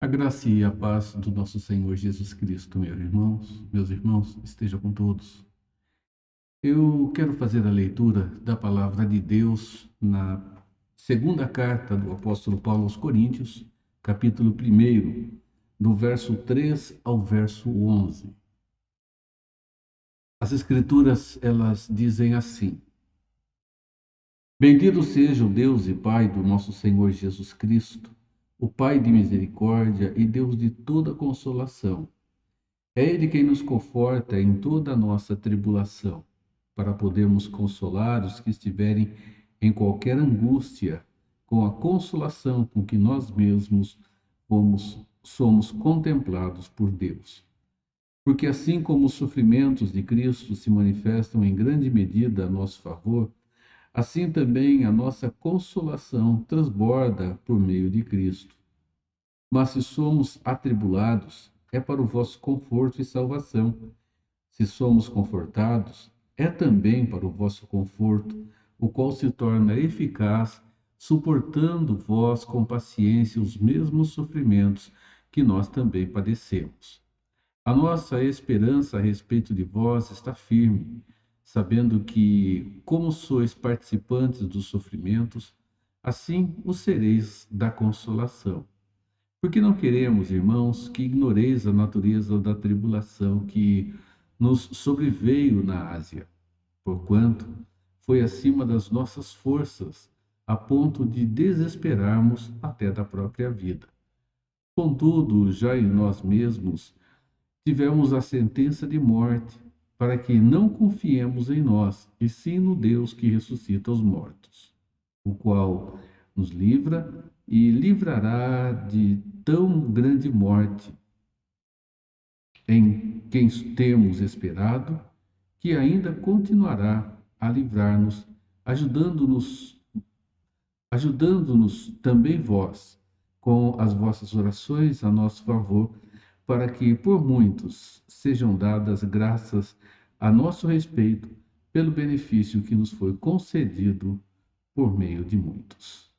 A graça e a paz do nosso Senhor Jesus Cristo, meus irmãos, esteja com todos. Eu quero fazer a leitura da palavra de Deus na segunda carta do apóstolo Paulo aos Coríntios, capítulo 1, do verso 3 ao verso 11. As Escrituras, elas dizem assim: Bendito seja o Deus e Pai do nosso Senhor Jesus Cristo, o Pai de misericórdia e Deus de toda consolação. É Ele quem nos conforta em toda a nossa tribulação, para podermos consolar os que estiverem em qualquer angústia, com a consolação com que nós mesmos somos contemplados por Deus. Porque assim como os sofrimentos de Cristo se manifestam em grande medida a nosso favor, assim também a nossa consolação transborda por meio de Cristo. Mas se somos atribulados, é para o vosso conforto e salvação. Se somos confortados, é também para o vosso conforto, o qual se torna eficaz, suportando vós com paciência os mesmos sofrimentos que nós também padecemos. A nossa esperança a respeito de vós está firme, sabendo que, como sois participantes dos sofrimentos, assim o sereis da consolação. Porque não queremos, irmãos, que ignoreis a natureza da tribulação que nos sobreveio na Ásia, porquanto foi acima das nossas forças, a ponto de desesperarmos até da própria vida. Contudo, já em nós mesmos tivemos a sentença de morte, para que não confiemos em nós, e sim no Deus que ressuscita os mortos, o qual nos livra e livrará de tão grande morte, em quem temos esperado, que ainda continuará a livrar-nos, ajudando-nos também vós, com as vossas orações a nosso favor, para que por muitos sejam dadas graças a nosso respeito, pelo benefício que nos foi concedido por meio de muitos.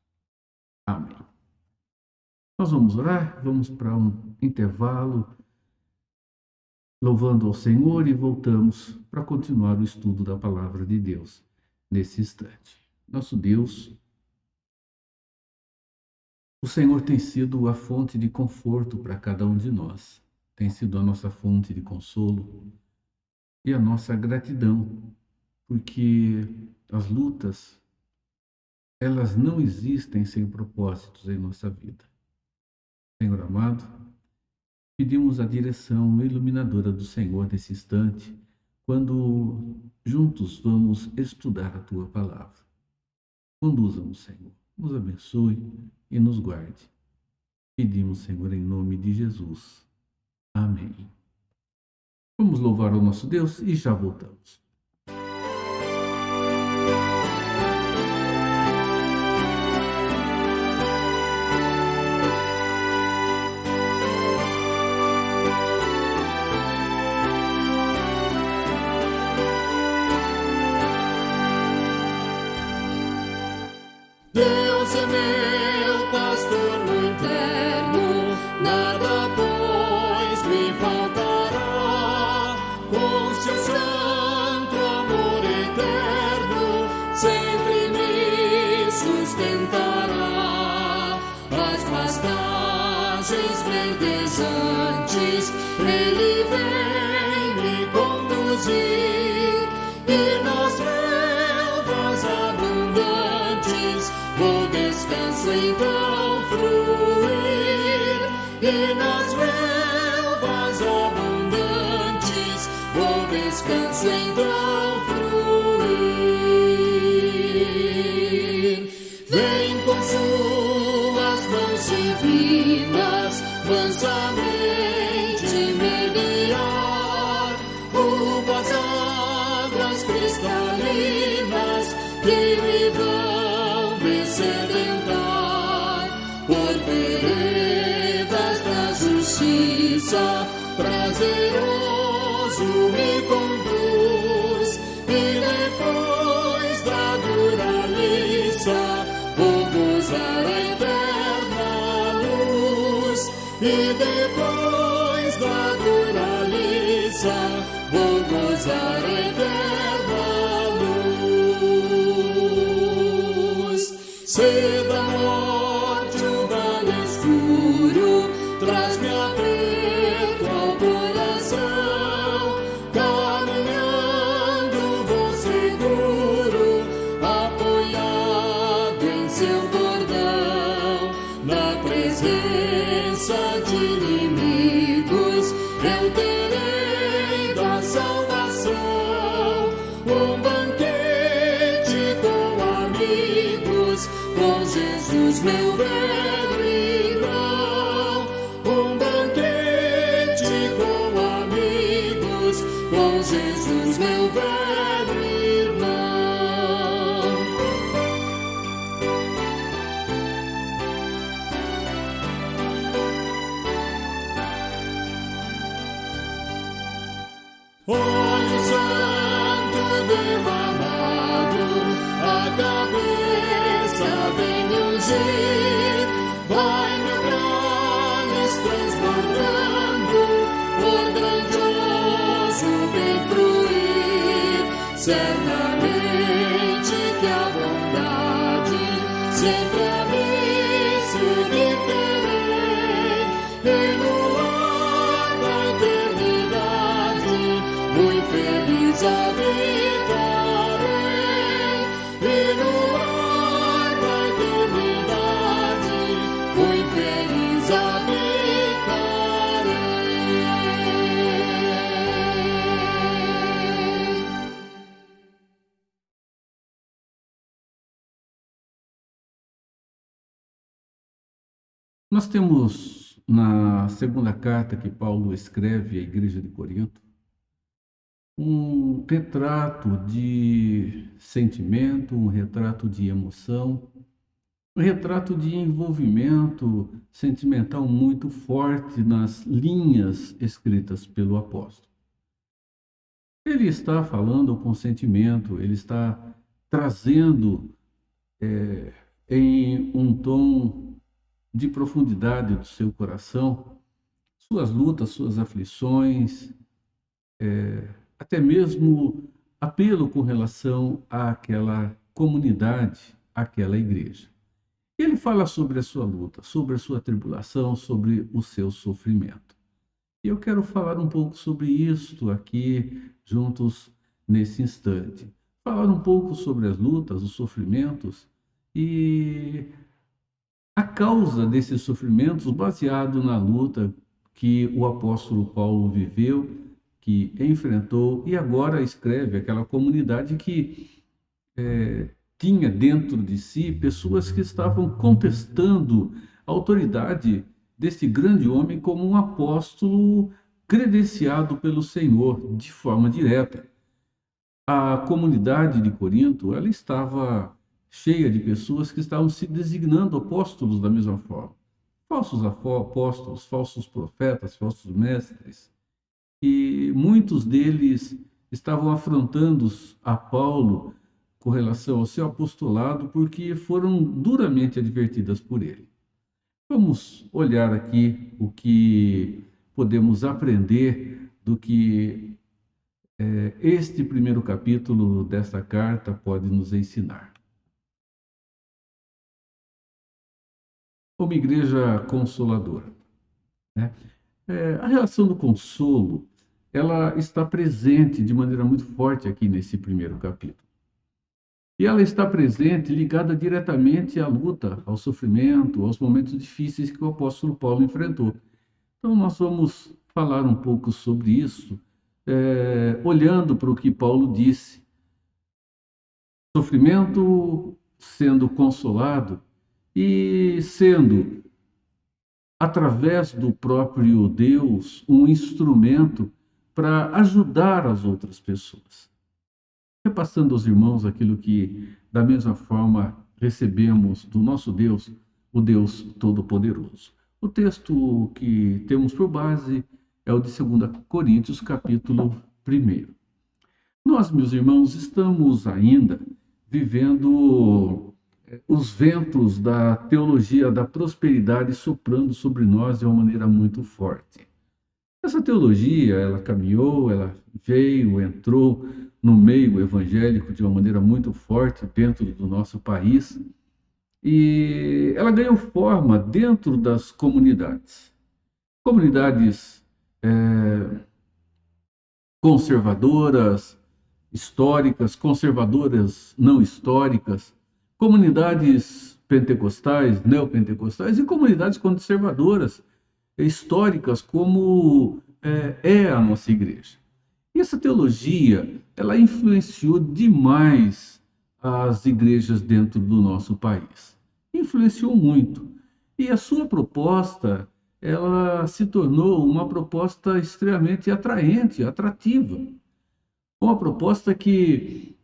Amém. Nós vamos orar, vamos para um intervalo, louvando ao Senhor, e voltamos para continuar o estudo da palavra de Deus nesse instante. Nosso Deus, o Senhor tem sido a fonte de conforto para cada um de nós, tem sido a nossa fonte de consolo e a nossa gratidão, porque as lutas, elas não existem sem propósitos em nossa vida. Senhor amado, Pedimos a direção iluminadora do Senhor nesse instante, quando juntos vamos estudar a tua palavra. Conduza-nos, Senhor, nos abençoe e nos guarde. Pedimos, Senhor, em nome de Jesus. Amém. Vamos louvar o nosso Deus e já voltamos. Deus é meu pastor no inferno, nada pois me faltará. Com seu santo amor eterno, sempre me sustentará. As pastagens verdejantes, Ele vem me conduzir, e nas relvas abundantes o descanso então fruir, e nas relvas abundantes o descanso então fruir. Vem com suas mãos divinas mansamente me guiar, rumo às águas cristalinas que me vão sedentar, por veredas da justiça, prazeroso me conduz, e depois da dura liça, vou gozar a eterna luz, e depois da dura liça, vou gozar a eterna luz. Se da morte o vale escuro traz-me aperto ao coração, caminhando vou seguro, apoiado em seu bordão. Na presença de inimigos eu terei da salvação um banquete com amigos, com Jesus meu velho irmão. Um banquete com amigos, com Jesus meu velho irmão. Olho santo derramado, a cabeça vem me ungir, vai meu cálice transbordando, por grandioso bem fruir. Certamente que a bondade sempre a mim seguir terei, e no lar da eternidade muito feliz habitarei, e no lar da eternidade muito feliz habitarei. Nós temos na segunda carta que Paulo escreve à igreja de Corinto um retrato de sentimento, um retrato de emoção, um retrato de envolvimento sentimental muito forte nas linhas escritas pelo apóstolo. Ele está falando com sentimento, ele está trazendo em um tom de profundidade do seu coração suas lutas, suas aflições, até mesmo apelo com relação àquela comunidade, àquela igreja. Ele fala sobre a sua luta, sobre a sua tribulação, sobre o seu sofrimento. E eu quero falar um pouco sobre isto aqui juntos nesse instante. Falar um pouco sobre as lutas, os sofrimentos e a causa desses sofrimentos baseado na luta que o apóstolo Paulo viveu, que enfrentou e agora escreve aquela comunidade que tinha dentro de si pessoas que estavam contestando a autoridade desse grande homem como um apóstolo credenciado pelo Senhor de forma direta. A comunidade de Corinto, ela estava cheia de pessoas que estavam se designando apóstolos da mesma forma. Falsos apóstolos, falsos profetas, falsos mestres. E muitos deles estavam afrontando a Paulo com relação ao seu apostolado porque foram duramente advertidas por ele. Vamos olhar aqui o que podemos aprender do que este primeiro capítulo desta carta pode nos ensinar. Uma igreja consoladora, né? A relação do consolo, ela está presente de maneira muito forte aqui nesse primeiro capítulo. E ela está presente, ligada diretamente à luta, ao sofrimento, aos momentos difíceis que o apóstolo Paulo enfrentou. Então, nós vamos falar um pouco sobre isso, olhando para o que Paulo disse. Sofrimento sendo consolado e sendo, através do próprio Deus, um instrumento para ajudar as outras pessoas. Repassando aos irmãos aquilo que, da mesma forma, recebemos do nosso Deus, o Deus Todo-Poderoso. O texto que temos por base é o de 2 Coríntios, capítulo 1. Nós, meus irmãos, estamos ainda vivendo os ventos da teologia da prosperidade soprando sobre nós de uma maneira muito forte. Essa teologia, ela caminhou, ela veio, entrou no meio evangélico de uma maneira muito forte dentro do nosso país e ela ganhou forma dentro das comunidades. Comunidades conservadoras, históricas, conservadoras não históricas, comunidades pentecostais, neopentecostais e comunidades conservadoras históricas, como é a nossa igreja. E essa teologia, ela influenciou demais as igrejas dentro do nosso país. Influenciou muito. E a sua proposta, ela se tornou uma proposta extremamente atraente, atrativa. Uma proposta que,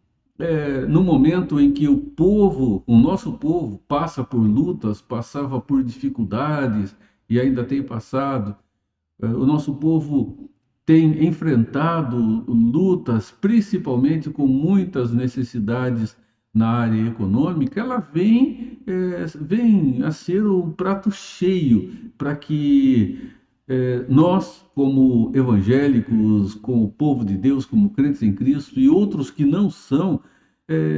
no momento em que o nosso povo passa por lutas, passava por dificuldades e ainda tem passado, o nosso povo tem enfrentado lutas, principalmente com muitas necessidades na área econômica, ela vem a ser um prato cheio para que nós, como evangélicos, como povo de Deus, como crentes em Cristo e outros que não são,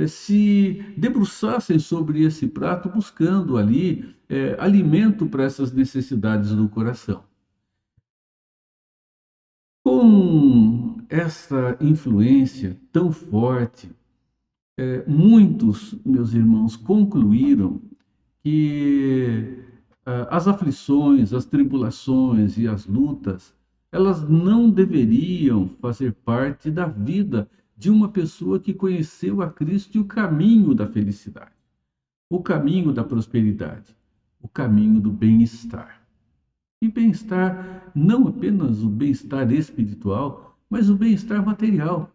se debruçassem sobre esse prato, buscando ali alimento para essas necessidades do coração. Com essa influência tão forte, muitos, meus irmãos, concluíram que as aflições, as tribulações e as lutas, elas não deveriam fazer parte da vida de uma pessoa que conheceu a Cristo e o caminho da felicidade, o caminho da prosperidade, o caminho do bem-estar. E bem-estar, não apenas o bem-estar espiritual, mas o bem-estar material.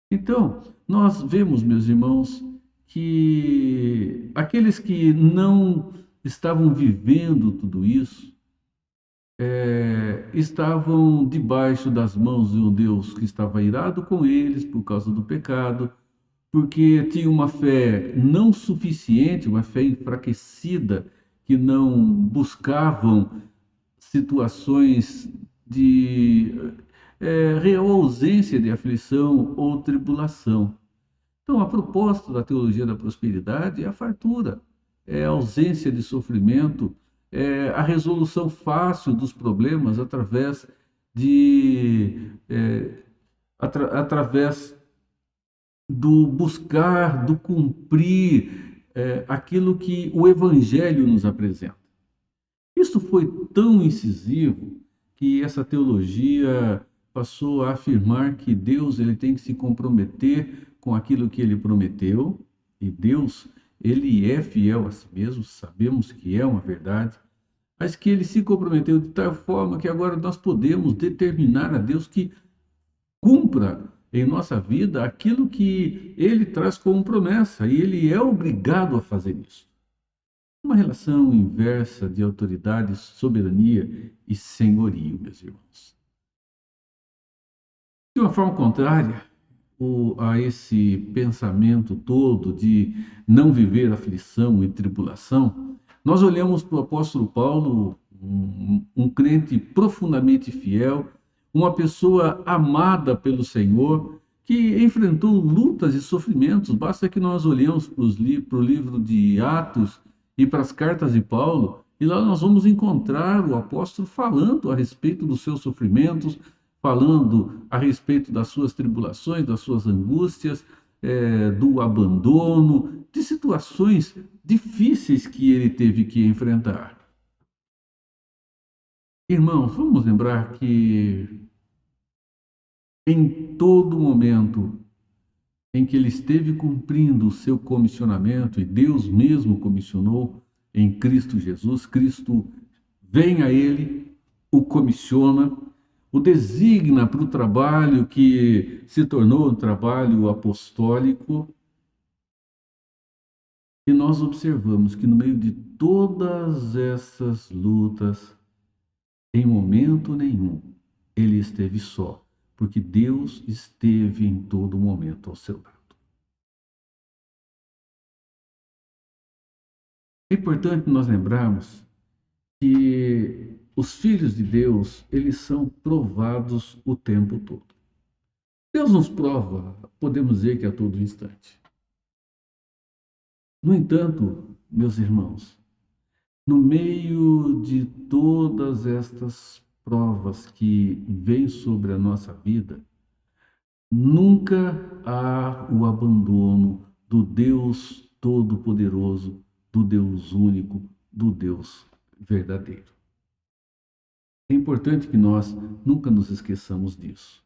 Então, nós vemos, meus irmãos, que aqueles que não estavam vivendo tudo isso, estavam debaixo das mãos de um Deus que estava irado com eles por causa do pecado, porque tinha uma fé não suficiente, uma fé enfraquecida, que não buscavam situações de real ausência de aflição ou tribulação. Então, a proposta da teologia da prosperidade é a fartura, é a ausência de sofrimento, é a resolução fácil dos problemas através através do buscar, do cumprir aquilo que o Evangelho nos apresenta. Isso foi tão incisivo que essa teologia passou a afirmar que Deus ele tem que se comprometer com aquilo que ele prometeu, e Deus ele é fiel a si mesmo, sabemos que é uma verdade, mas que ele se comprometeu de tal forma que agora nós podemos determinar a Deus que cumpra em nossa vida aquilo que ele traz como promessa, e ele é obrigado a fazer isso. Uma relação inversa de autoridade, soberania e senhorio, meus irmãos. De uma forma contrária a esse pensamento todo de não viver aflição e tribulação, nós olhamos para o apóstolo Paulo, um crente profundamente fiel, uma pessoa amada pelo Senhor, que enfrentou lutas e sofrimentos. Basta que nós olhemos para o livro de Atos e para as cartas de Paulo, e lá nós vamos encontrar o apóstolo falando a respeito dos seus sofrimentos, falando a respeito das suas tribulações, das suas angústias, do abandono, de situações difíceis que ele teve que enfrentar. Irmãos, vamos lembrar que em todo momento em que ele esteve cumprindo o seu comissionamento, e Deus mesmo comissionou em Cristo Jesus, Cristo vem a ele, o comissiona, o designa para o trabalho que se tornou um trabalho apostólico, e nós observamos que no meio de todas essas lutas, em momento nenhum, ele esteve só, porque Deus esteve em todo momento ao seu lado. É importante nós lembrarmos que os filhos de Deus, eles são provados o tempo todo. Deus nos prova, podemos dizer que a todo instante. No entanto, meus irmãos, no meio de todas estas provas que vêm sobre a nossa vida, nunca há o abandono do Deus Todo-Poderoso, do Deus único, do Deus verdadeiro. É importante que nós nunca nos esqueçamos disso.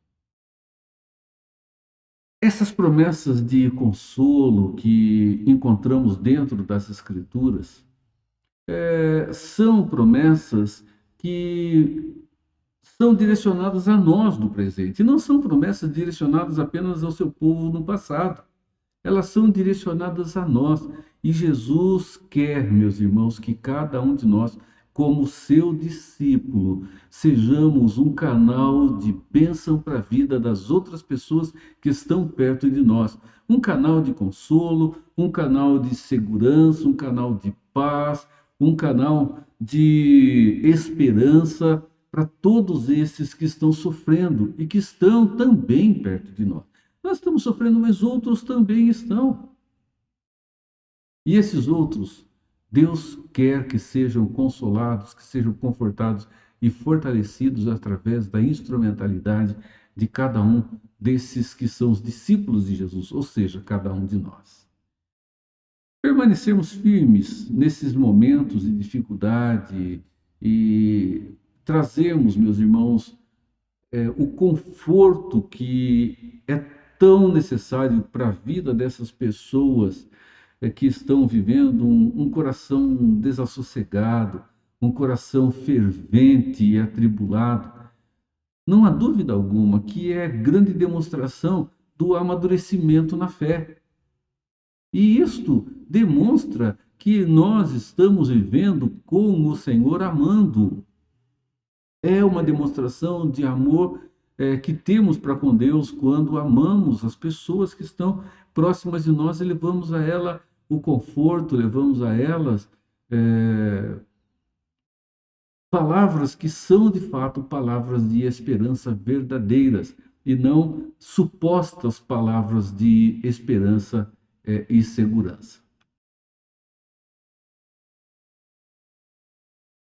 Essas promessas de consolo que encontramos dentro das Escrituras são promessas que são direcionadas a nós no presente. E não são promessas direcionadas apenas ao seu povo no passado. Elas são direcionadas a nós. E Jesus quer, meus irmãos, que cada um de nós, como seu discípulo, sejamos um canal de bênção para a vida das outras pessoas que estão perto de nós. Um canal de consolo, um canal de segurança, um canal de paz, um canal de esperança para todos esses que estão sofrendo e que estão também perto de nós. Nós estamos sofrendo, mas outros também estão. E esses outros, Deus quer que sejam consolados, que sejam confortados e fortalecidos através da instrumentalidade de cada um desses que são os discípulos de Jesus, ou seja, cada um de nós. Permanecermos firmes nesses momentos de dificuldade e trazermos, meus irmãos, o conforto que é tão necessário para a vida dessas pessoas que estão vivendo um coração desassossegado, um coração fervente e atribulado. Não há dúvida alguma que é grande demonstração do amadurecimento na fé. E isto demonstra que nós estamos vivendo com o Senhor amando. É uma demonstração de amor que temos para com Deus quando amamos as pessoas que estão próximas de nós e levamos a ela o conforto, levamos a elas palavras que são de fato palavras de esperança verdadeiras e não supostas palavras de esperança e segurança.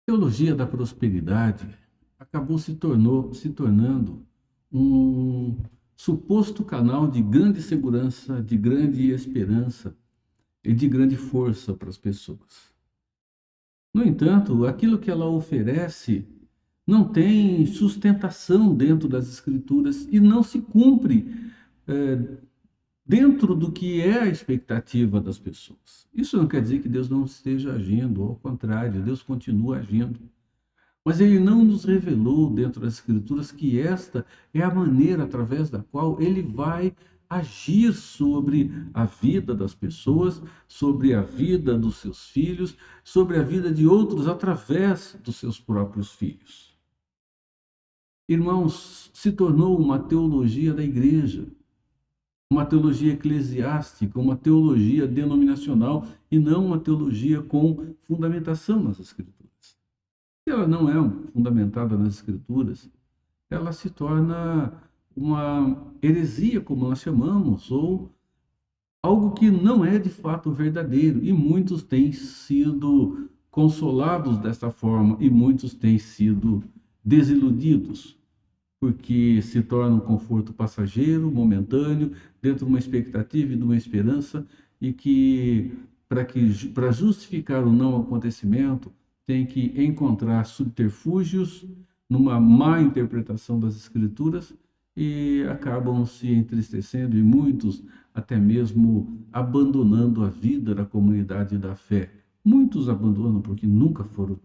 A teologia da prosperidade acabou se tornando um suposto canal de grande segurança, de grande esperança e de grande força para as pessoas. No entanto, aquilo que ela oferece não tem sustentação dentro das Escrituras e não se cumpre dentro do que é a expectativa das pessoas. Isso não quer dizer que Deus não esteja agindo, ao contrário, Deus continua agindo. Mas ele não nos revelou dentro das Escrituras que esta é a maneira através da qual ele vai agir sobre a vida das pessoas, sobre a vida dos seus filhos, sobre a vida de outros através dos seus próprios filhos. Irmãos, se tornou uma teologia da igreja, uma teologia eclesiástica, uma teologia denominacional e não uma teologia com fundamentação nas Escrituras. Se ela não é fundamentada nas Escrituras, ela se torna uma heresia, como nós chamamos, ou algo que não é de fato verdadeiro. E muitos têm sido consolados desta forma, e muitos têm sido desiludidos, porque se torna um conforto passageiro, momentâneo, dentro de uma expectativa e de uma esperança, e para justificar o não acontecimento, tem que encontrar subterfúgios numa má interpretação das Escrituras e acabam se entristecendo e muitos até mesmo abandonando a vida da comunidade da fé. Muitos abandonam porque nunca foram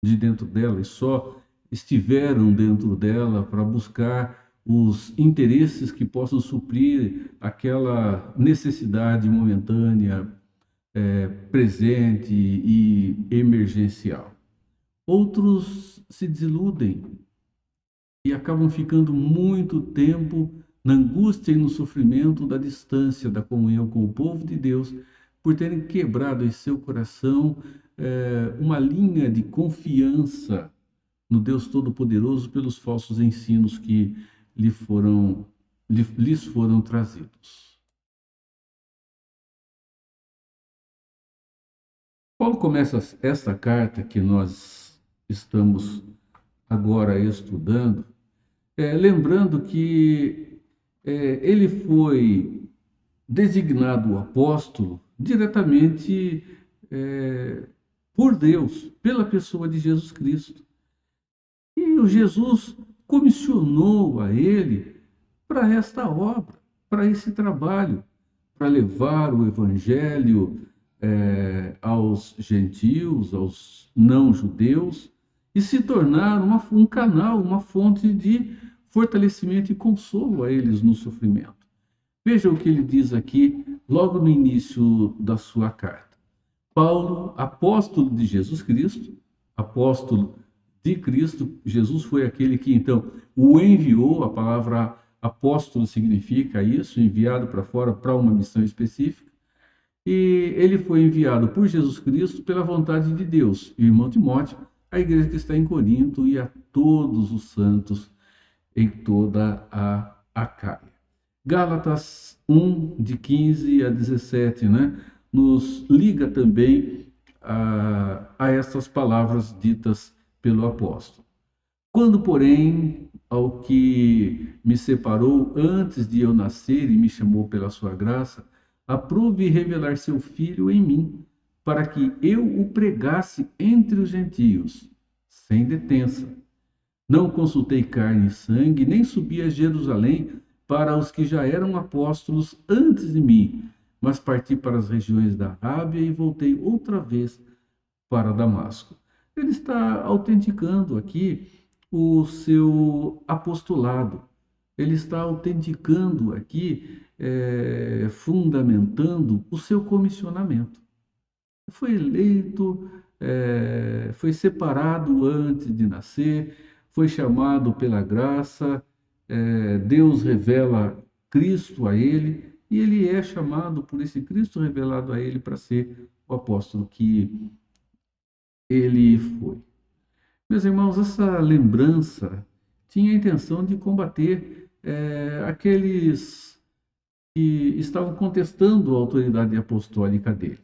de dentro dela e só estiveram dentro dela para buscar os interesses que possam suprir aquela necessidade momentânea, presente e emergencial. Outros se desiludem e acabam ficando muito tempo na angústia e no sofrimento da distância da comunhão com o povo de Deus, por terem quebrado em seu coração uma linha de confiança no Deus Todo-Poderoso pelos falsos ensinos que lhes foram trazidos. Paulo começa esta carta que nós estamos agora estudando, lembrando que ele foi designado apóstolo diretamente por Deus, pela pessoa de Jesus Cristo. E o Jesus comissionou a ele para esta obra, para esse trabalho, para levar o evangelho aos gentios, aos não-judeus, e se tornar um canal, uma fonte de fortalecimento e consolo a eles no sofrimento. Veja o que ele diz aqui, logo no início da sua carta. Paulo, apóstolo de Jesus Cristo, apóstolo de Cristo, Jesus foi aquele que então o enviou, a palavra apóstolo significa isso, enviado para fora para uma missão específica, e ele foi enviado por Jesus Cristo pela vontade de Deus. E o irmão Timóteo, a igreja que está em Corinto e a todos os santos em toda a Acaia. Gálatas 1, de 15 a 17, né, nos liga também a essas palavras ditas pelo apóstolo. Quando, porém, ao que me separou antes de eu nascer e me chamou pela sua graça, aprouve revelar seu Filho em mim, para que eu o pregasse entre os gentios, sem detença. Não consultei carne e sangue, nem subi a Jerusalém para os que já eram apóstolos antes de mim, mas parti para as regiões da Arábia e voltei outra vez para Damasco. Ele está autenticando aqui o seu apostolado. Ele está autenticando aqui, fundamentando o seu comissionamento. Foi eleito, foi separado antes de nascer, foi chamado pela graça, Deus revela Cristo a ele, e ele é chamado por esse Cristo revelado a ele para ser o apóstolo que ele foi. Meus irmãos, essa lembrança tinha a intenção de combater aqueles que estavam contestando a autoridade apostólica dele.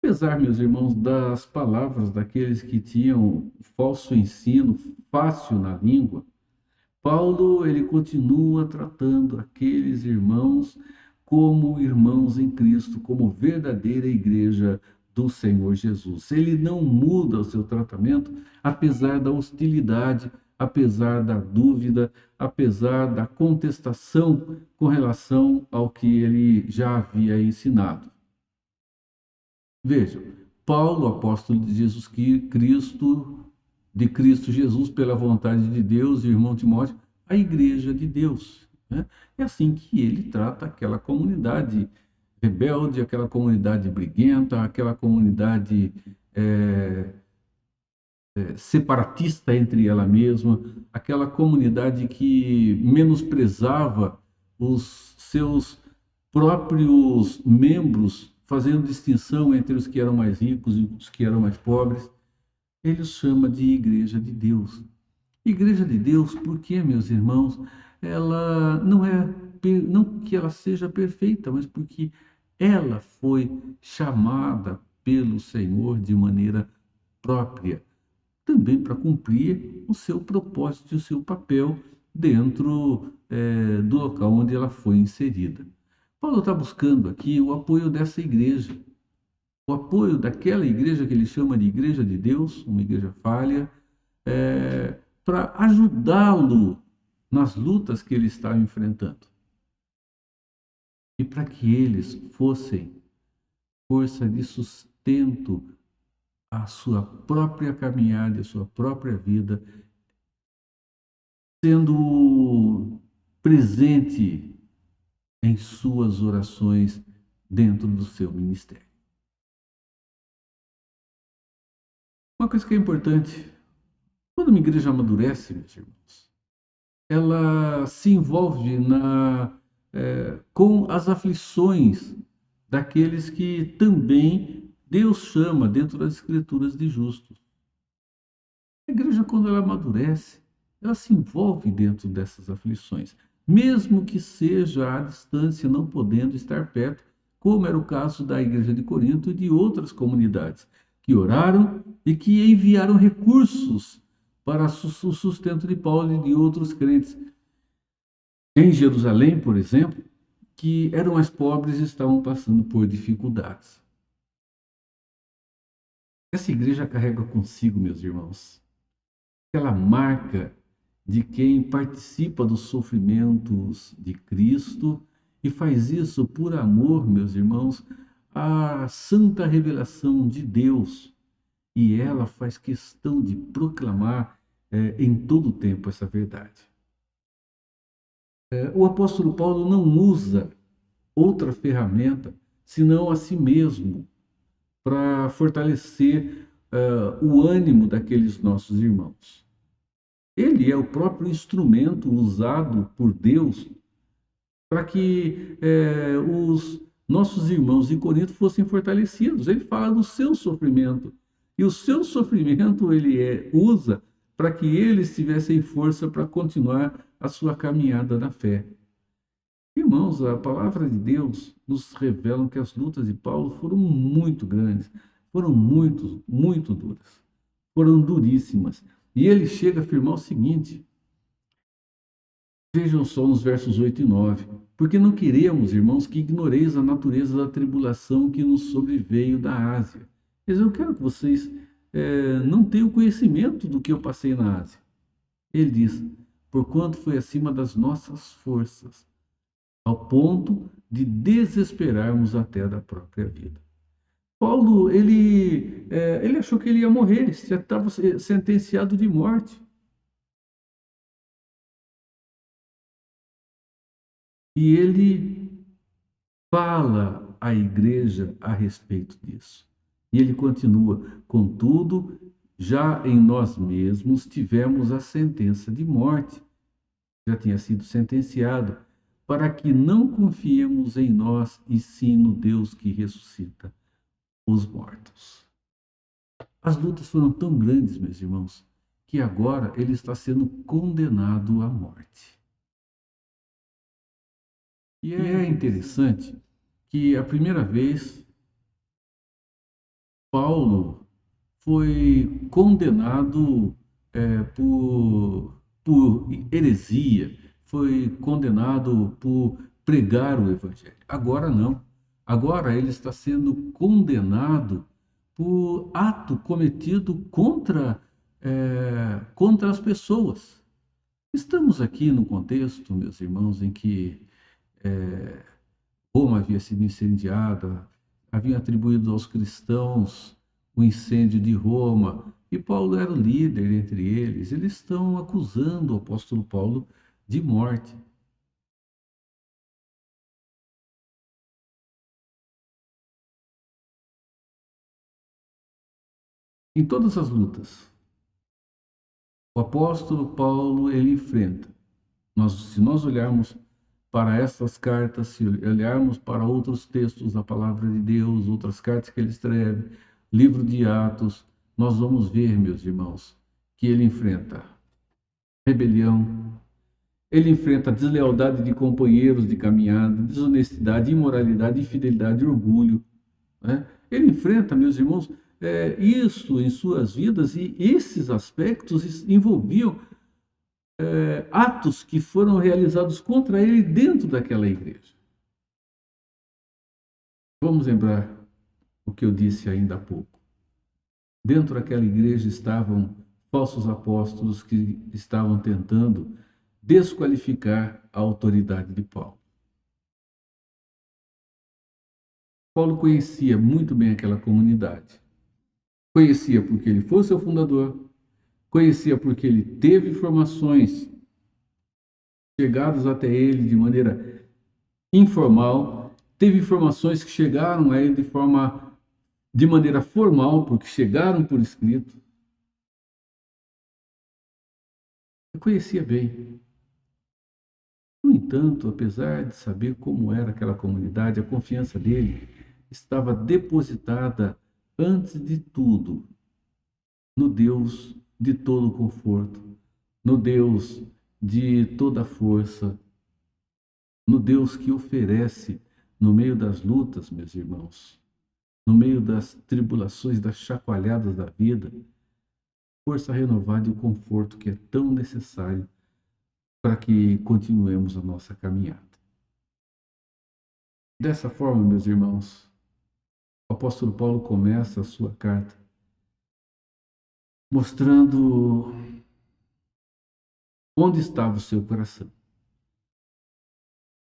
Apesar, meus irmãos, das palavras daqueles que tinham falso ensino fácil na língua, Paulo ele continua tratando aqueles irmãos como irmãos em Cristo, como verdadeira igreja do Senhor Jesus. Ele não muda o seu tratamento, apesar da hostilidade, apesar da dúvida, apesar da contestação com relação ao que ele já havia ensinado. Vejam, Paulo, apóstolo de Jesus Cristo, de Cristo Jesus, pela vontade de Deus, e o irmão Timóteo, a igreja de Deus. Né? É assim que ele trata aquela comunidade rebelde, aquela comunidade briguenta, aquela comunidade separatista entre ela mesma, aquela comunidade que menosprezava os seus próprios membros, fazendo distinção entre os que eram mais ricos e os que eram mais pobres. Ele os chama de Igreja de Deus. Igreja de Deus, porque, meus irmãos, ela não que ela seja perfeita, mas porque ela foi chamada pelo Senhor de maneira própria, também para cumprir o seu propósito e o seu papel dentro do local onde ela foi inserida. Paulo está buscando aqui o apoio dessa igreja, o apoio daquela igreja que ele chama de Igreja de Deus, uma igreja falha, para ajudá-lo nas lutas que ele está enfrentando. E para que eles fossem força de sustento à sua própria caminhada, à sua própria vida, sendo presente em suas orações dentro do seu ministério. Uma coisa que é importante, quando uma igreja amadurece, meus irmãos, ela se envolve com as aflições daqueles que também Deus chama dentro das Escrituras de justos. A igreja, quando ela amadurece, ela se envolve dentro dessas aflições, mesmo que seja à distância, não podendo estar perto, como era o caso da igreja de Corinto e de outras comunidades, que oraram e que enviaram recursos para o sustento de Paulo e de outros crentes. Em Jerusalém, por exemplo, que eram mais pobres e estavam passando por dificuldades. Essa igreja carrega consigo, meus irmãos, aquela marca de quem participa dos sofrimentos de Cristo e faz isso por amor, meus irmãos, à santa revelação de Deus. E ela faz questão de proclamar em todo o tempo essa verdade. O apóstolo Paulo não usa outra ferramenta senão a si mesmo para fortalecer o ânimo daqueles nossos irmãos. Ele é o próprio instrumento usado por Deus para que os nossos irmãos de Corinto fossem fortalecidos. Ele fala do seu sofrimento. E o seu sofrimento ele usa para que eles tivessem força para continuar a sua caminhada na fé. Irmãos, a palavra de Deus nos revela que as lutas de Paulo foram muito grandes, foram muito duras, foram duríssimas. E ele chega a afirmar o seguinte, vejam só nos versos 8 e 9, porque não queremos, irmãos, que ignoreis a natureza da tribulação que nos sobreveio da Ásia. Quer dizer, eu quero que vocês não tenham conhecimento do que eu passei na Ásia. Ele diz, porquanto foi acima das nossas forças, ao ponto de desesperarmos até da própria vida. Paulo, ele achou que ele ia morrer, ele já estava sentenciado de morte. E ele fala à igreja a respeito disso. E ele continua, contudo, já em nós mesmos tivemos a sentença de morte, já tinha sido sentenciado, para que não confiemos em nós e sim no Deus que ressuscita os mortos. As lutas foram tão grandes, meus irmãos, que agora ele está sendo condenado à morte. E é interessante que a primeira vez Paulo foi condenado por heresia, foi condenado por pregar o evangelho. Agora não. Agora ele está sendo condenado o ato cometido contra as pessoas. Estamos aqui num contexto, meus irmãos, em que Roma havia sido incendiada, haviam atribuído aos cristãos o incêndio de Roma, e Paulo era o líder entre eles. Eles estão acusando o apóstolo Paulo de morte. Em todas as lutas, o apóstolo Paulo ele enfrenta. Se nós olharmos para essas cartas, se olharmos para outros textos da palavra de Deus, outras cartas que ele escreve, livro de Atos, nós vamos ver, meus irmãos, que ele enfrenta rebelião, ele enfrenta deslealdade de companheiros de caminhada, desonestidade, imoralidade, infidelidade, orgulho, né? Ele enfrenta, meus irmãos, isso em suas vidas, e esses aspectos envolviam atos que foram realizados contra ele dentro daquela igreja. Vamos lembrar o que eu disse ainda há pouco. Dentro daquela igreja estavam falsos apóstolos que estavam tentando desqualificar a autoridade de Paulo. Paulo conhecia muito bem aquela comunidade. Conhecia porque ele foi seu fundador, conhecia porque ele teve informações chegadas até ele de maneira informal, teve informações que chegaram a ele de maneira formal, porque chegaram por escrito. Eu conhecia bem. No entanto, apesar de saber como era aquela comunidade, a confiança dele estava depositada, antes de tudo, no Deus de todo conforto, no Deus de toda força, no Deus que oferece, no meio das lutas, meus irmãos, no meio das tribulações, das chacoalhadas da vida, força renovada e o conforto que é tão necessário para que continuemos a nossa caminhada. Dessa forma, meus irmãos, o apóstolo Paulo começa a sua carta mostrando onde estava o seu coração,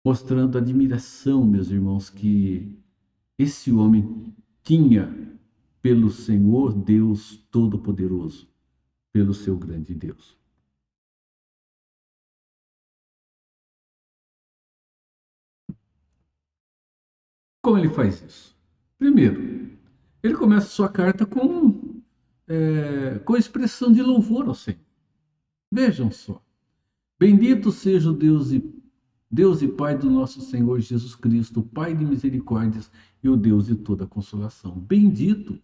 mostrando a admiração, meus irmãos, que esse homem tinha pelo Senhor Deus Todo-Poderoso, pelo seu grande Deus. Como ele faz isso? Primeiro, ele começa sua carta com expressão de louvor ao Senhor. Vejam só. Bendito seja o Deus e Pai do nosso Senhor Jesus Cristo, Pai de misericórdias e o Deus de toda consolação. Bendito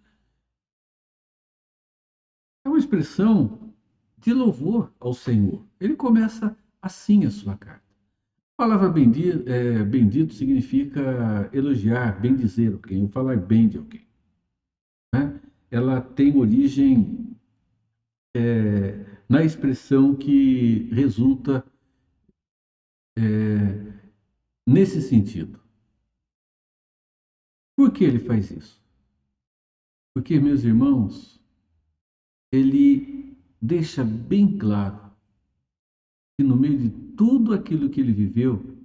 é uma expressão de louvor ao Senhor. Ele começa assim a sua carta. A palavra bendito significa elogiar, bendizer alguém, ou falar bem de alguém, né? Ela tem origem na expressão que resulta nesse sentido. Por que ele faz isso? Porque, meus irmãos, ele deixa bem claro que no meio de tudo aquilo que ele viveu,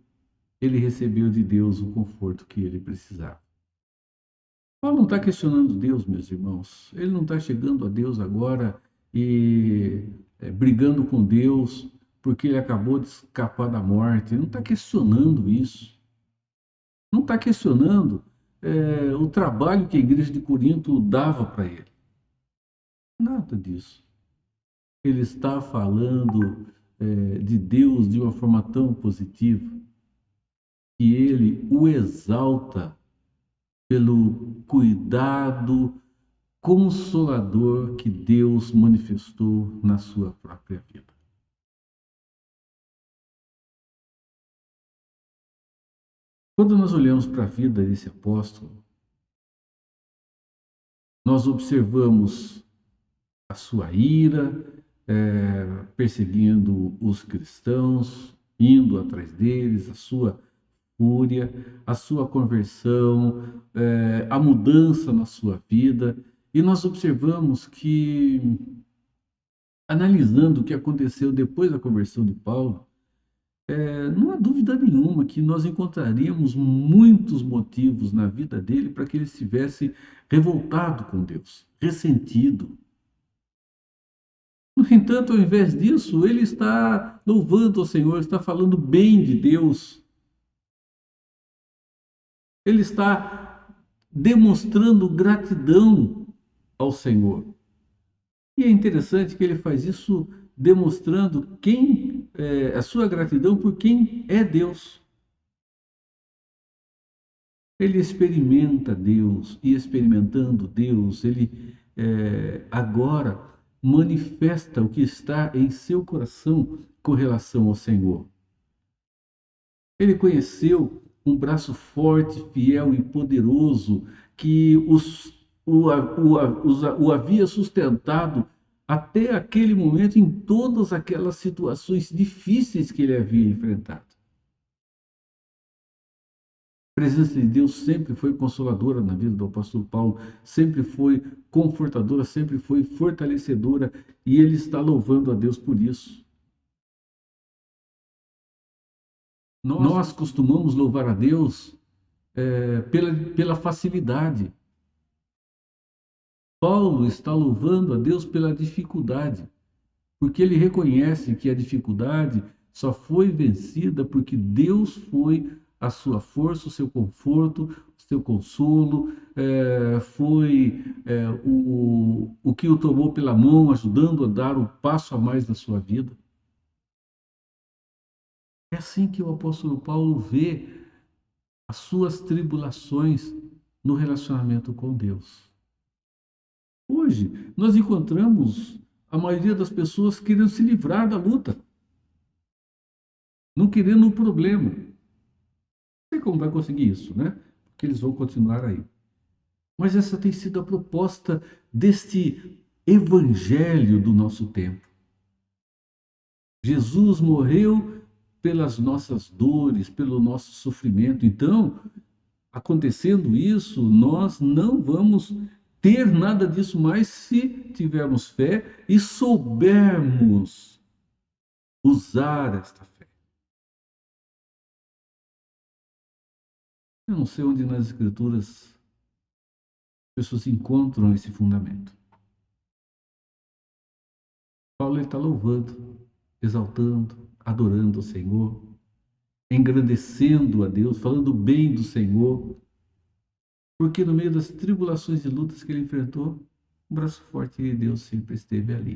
ele recebeu de Deus o conforto que ele precisava. Paulo não está questionando Deus, meus irmãos. Ele não está chegando a Deus agora e brigando com Deus porque ele acabou de escapar da morte. Ele não está questionando isso. Não está questionando o trabalho que a igreja de Corinto dava para ele. Nada disso. Ele está falando de Deus de uma forma tão positiva que ele o exalta pelo cuidado consolador que Deus manifestou na sua própria vida. Quando nós olhamos para a vida desse apóstolo, nós observamos a sua ira, perseguindo os cristãos, indo atrás deles, a sua fúria, a sua conversão, a mudança na sua vida. E nós observamos que, analisando o que aconteceu depois da conversão de Paulo, não há dúvida nenhuma que nós encontraríamos muitos motivos na vida dele para que ele estivesse revoltado com Deus, ressentido. No entanto, ao invés disso, ele está louvando ao Senhor, está falando bem de Deus, ele está demonstrando gratidão ao Senhor. E é interessante que ele faz isso demonstrando a sua gratidão por quem é Deus. Ele experimenta Deus e experimentando Deus, ele agora manifesta o que está em seu coração com relação ao Senhor. Ele conheceu um braço forte, fiel e poderoso que o havia sustentado até aquele momento em todas aquelas situações difíceis que ele havia enfrentado. A presença de Deus sempre foi consoladora na vida do apóstolo Paulo, sempre foi confortadora, sempre foi fortalecedora, e ele está louvando a Deus por isso. Nós costumamos louvar a Deus pela facilidade. Paulo está louvando a Deus pela dificuldade, porque ele reconhece que a dificuldade só foi vencida porque Deus foi a sua força, o seu conforto, o seu consolo, foi o que o tomou pela mão, ajudando a dar um passo a mais na sua vida. É assim que o apóstolo Paulo vê as suas tribulações no relacionamento com Deus. Hoje, nós encontramos a maioria das pessoas querendo se livrar da luta, não querendo o problema. Não sei como vai conseguir isso, né? Porque eles vão continuar aí. Mas essa tem sido a proposta deste evangelho do nosso tempo. Jesus morreu pelas nossas dores, pelo nosso sofrimento. Então, acontecendo isso, nós não vamos ter nada disso mais se tivermos fé e soubermos usar esta fé. Eu não sei onde nas Escrituras as pessoas encontram esse fundamento. Paulo está louvando, exaltando, adorando o Senhor, engrandecendo a Deus, falando bem do Senhor, porque no meio das tribulações e lutas que ele enfrentou, o braço forte de Deus sempre esteve ali.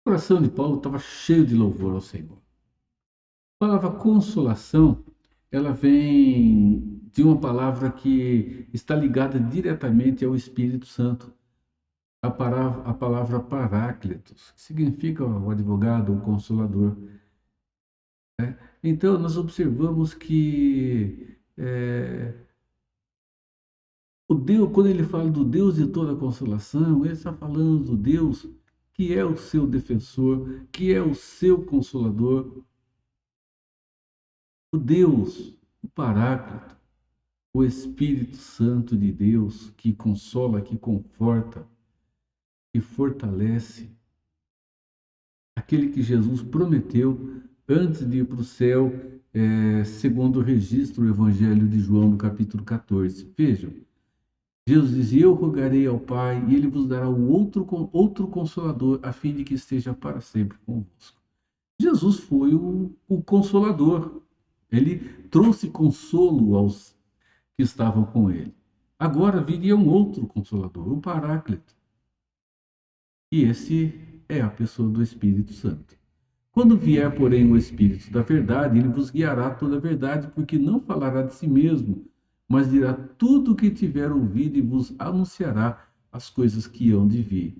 O coração de Paulo estava cheio de louvor ao Senhor. A palavra consolação, ela vem de uma palavra que está ligada diretamente ao Espírito Santo. A palavra paráclitos, que significa o advogado, o consolador. Então, nós observamos que o Deus, quando ele fala do Deus de toda consolação, ele está falando do Deus que é o seu defensor, que é o seu consolador. O Deus, o Paráclito, o Espírito Santo de Deus, que consola, que conforta, que fortalece. Aquele que Jesus prometeu antes de ir para o céu, segundo o registro do Evangelho de João, no capítulo 14. Vejam, Jesus dizia: eu rogarei ao Pai, e Ele vos dará outro Consolador, a fim de que esteja para sempre convosco. Jesus foi o Consolador. Ele trouxe consolo aos que estavam com Ele. Agora viria um outro Consolador, o Paráclito. E esse é a pessoa do Espírito Santo. Quando vier, porém, o Espírito da verdade, ele vos guiará toda a verdade, porque não falará de si mesmo, mas dirá tudo o que tiver ouvido e vos anunciará as coisas que hão de vir.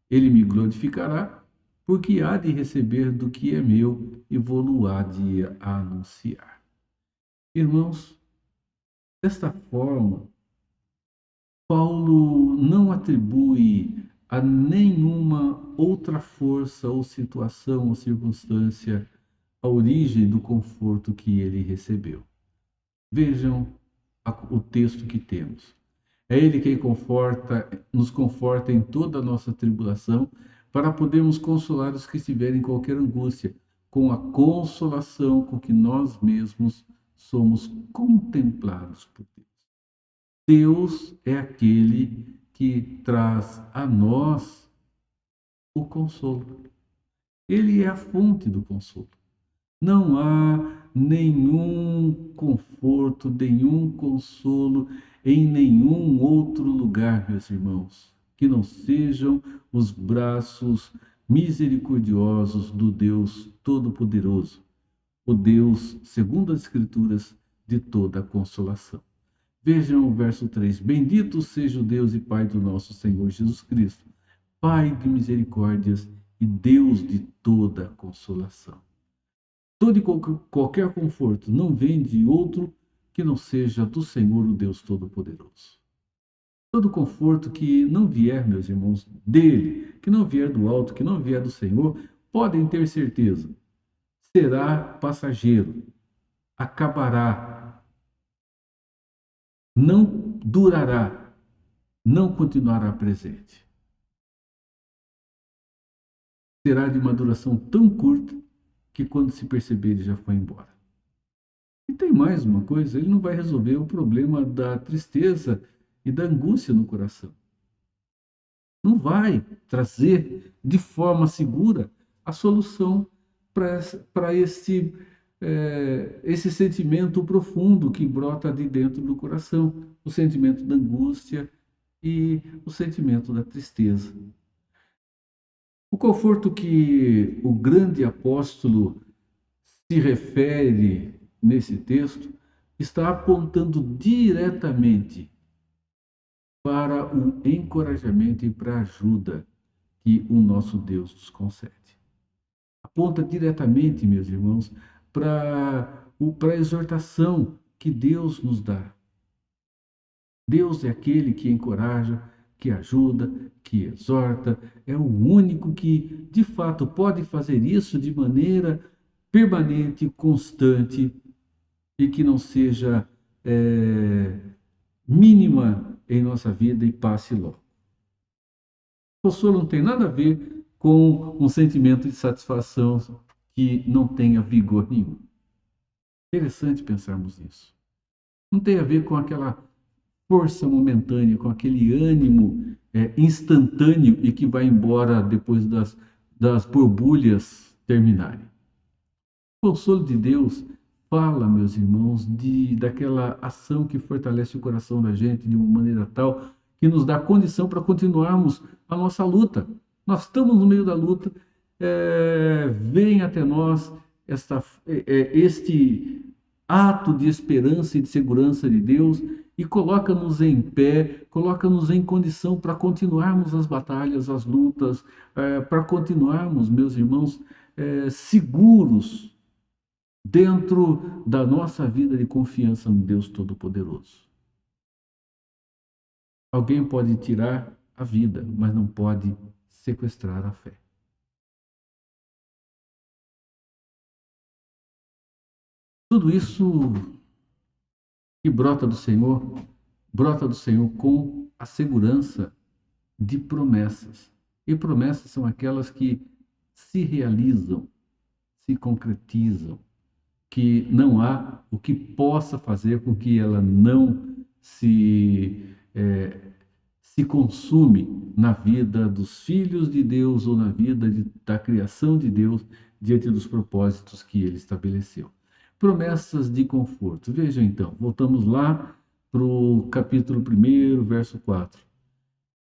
Ele me glorificará, porque há de receber do que é meu e vou-lo há de anunciar. Irmãos, desta forma, Paulo não atribui a nenhuma outra força ou situação ou circunstância a origem do conforto que ele recebeu. Vejam o texto que temos. É Ele quem nos conforta em toda a nossa tribulação, para podermos consolar os que estiverem em qualquer angústia, com a consolação com que nós mesmos somos contemplados por Deus. Deus é aquele que traz a nós o consolo. Ele é a fonte do consolo. Não há nenhum conforto, nenhum consolo em nenhum outro lugar, meus irmãos, que não sejam os braços misericordiosos do Deus Todo-Poderoso, o Deus, segundo as Escrituras, de toda a consolação. Vejam o verso 3: Bendito seja o Deus e Pai do nosso Senhor Jesus Cristo, Pai de misericórdias e Deus de toda a consolação. Todo e qualquer conforto não vem de outro que não seja do Senhor, o Deus Todo-Poderoso. Todo conforto que não vier, meus irmãos, dele, que não vier do alto, que não vier do Senhor, podem ter certeza, será passageiro, acabará, não durará, não continuará presente. Será de uma duração tão curta que quando se perceber ele já foi embora. E tem mais uma coisa, ele não vai resolver o problema da tristeza e da angústia no coração. Não vai trazer de forma segura a solução para esse sentimento profundo que brota de dentro do coração, o sentimento da angústia e o sentimento da tristeza. O conforto que o grande apóstolo se refere nesse texto está apontando diretamente para o encorajamento e para a ajuda que o nosso Deus nos concede. Aponta diretamente, meus irmãos, para a exortação que Deus nos dá. Deus é aquele que encoraja, que ajuda, que exorta, é o único que, de fato, pode fazer isso de maneira permanente, constante e que não seja mínima em nossa vida e passe logo. O consolo não tem nada a ver com um sentimento de satisfação que não tenha vigor nenhum. Interessante pensarmos nisso. Não tem a ver com aquela força momentânea, com aquele ânimo instantâneo e que vai embora depois das borbulhas terminarem. O consolo de Deus fala, meus irmãos, daquela ação que fortalece o coração da gente de uma maneira tal que nos dá condição para continuarmos a nossa luta. Nós estamos no meio da luta, vem até nós este ato de esperança e de segurança de Deus e coloca-nos em pé, coloca-nos em condição para continuarmos as batalhas, as lutas, para continuarmos, meus irmãos, seguros dentro da nossa vida de confiança no Deus Todo-Poderoso. Alguém pode tirar a vida, mas não pode sequestrar a fé. Tudo isso que brota do Senhor com a segurança de promessas. E promessas são aquelas que se realizam, se concretizam, que não há o que possa fazer com que ela não se consume na vida dos filhos de Deus ou na vida da criação de Deus diante dos propósitos que ele estabeleceu. Promessas de conforto. Vejam então, voltamos lá para o capítulo 1, verso 4.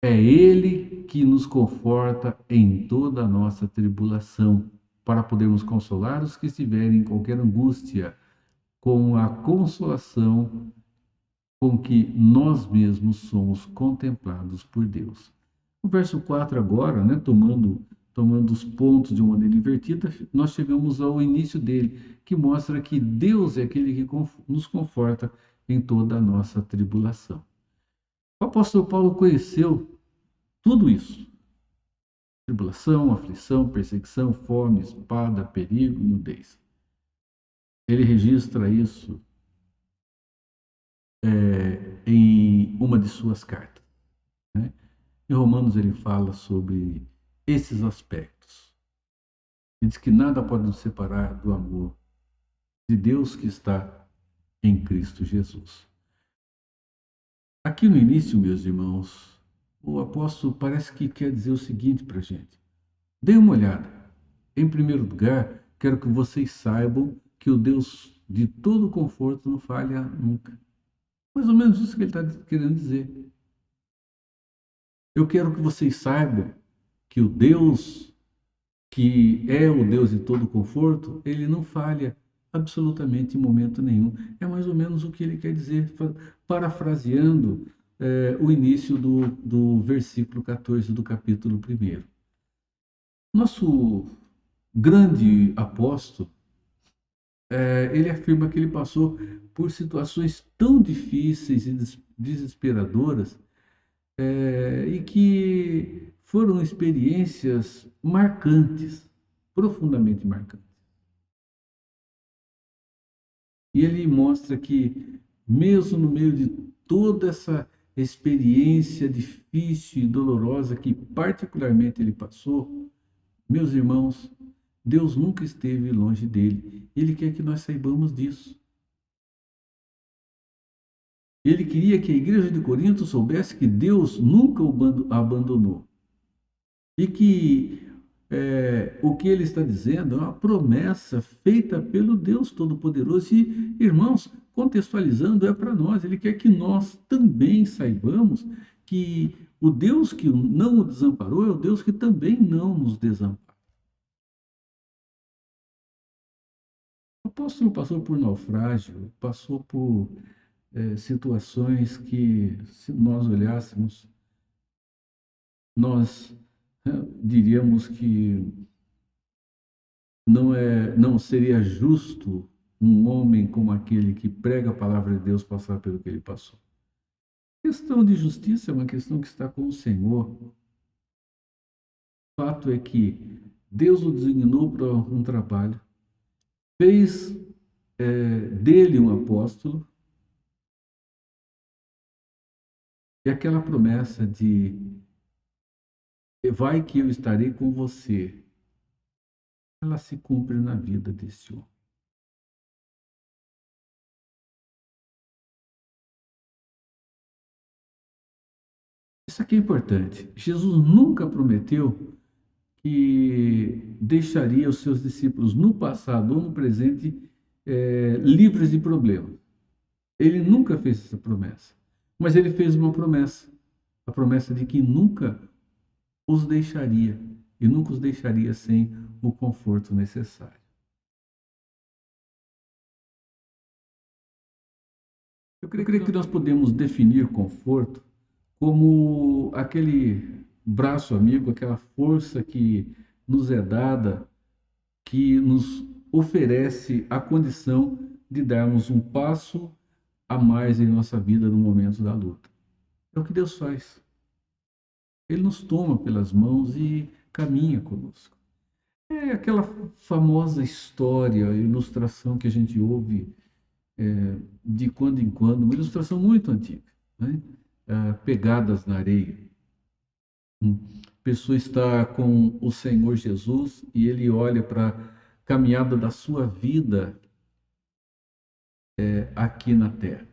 É Ele que nos conforta em toda a nossa tribulação, para podermos consolar os que estiverem em qualquer angústia, com a consolação com que nós mesmos somos contemplados por Deus. O verso 4 agora, tomando os pontos de uma maneira invertida, nós chegamos ao início dele, que mostra que Deus é aquele que nos conforta em toda a nossa tribulação. O apóstolo Paulo conheceu tudo isso. Tribulação, aflição, perseguição, fome, espada, perigo, nudez. ele registra isso em uma de suas cartas, né? Em Romanos ele fala sobre esses aspectos. Ele diz que nada pode nos separar do amor de Deus que está em Cristo Jesus. Aqui no início, meus irmãos, o apóstolo parece que quer dizer o seguinte para a gente. Dê uma olhada. Em primeiro lugar, quero que vocês saibam que o Deus de todo conforto não falha nunca. Mais ou menos isso que ele está querendo dizer. Eu quero que vocês saibam que o Deus, que é o Deus de todo conforto, ele não falha absolutamente em momento nenhum. É mais ou menos o que ele quer dizer, parafraseando o início do versículo 14 do capítulo 1. Nosso grande apóstolo, ele afirma que ele passou por situações tão difíceis e desesperadoras, e que foram experiências marcantes, profundamente marcantes. E ele mostra que, mesmo no meio de toda essa experiência difícil e dolorosa que particularmente ele passou, meus irmãos, Deus nunca esteve longe dele. Ele quer que nós saibamos disso. Ele queria que a igreja de Corinto soubesse que Deus nunca o abandonou. E que o que ele está dizendo é uma promessa feita pelo Deus Todo-Poderoso. E, irmãos, contextualizando, é para nós. Ele quer que nós também saibamos que o Deus que não o desamparou é o Deus que também não nos desampara. O apóstolo passou por naufrágio, passou por situações que, se nós olhássemos, nós diríamos que não seria justo um homem como aquele que prega a palavra de Deus passar pelo que ele passou. A questão de justiça é uma questão que está com o Senhor. O fato é que Deus o designou para um trabalho, fez dele um apóstolo, e aquela promessa de vai que eu estarei com você, ela se cumpre na vida desse homem. Isso aqui é importante. Jesus nunca prometeu que deixaria os seus discípulos no passado ou no presente livres de problemas. Ele nunca fez essa promessa. Mas ele fez uma promessa. A promessa de que nunca os deixaria. E nunca os deixaria sem o conforto necessário. Eu creio que nós podemos definir conforto como aquele braço amigo, aquela força que nos é dada, que nos oferece a condição de darmos um passo a mais em nossa vida no momento da luta. É o que Deus faz. Ele nos toma pelas mãos e caminha conosco. É aquela famosa história, ilustração que a gente ouve de quando em quando, uma ilustração muito antiga, né? Pegadas na areia. A pessoa está com o Senhor Jesus e ele olha para a caminhada da sua vida aqui na terra.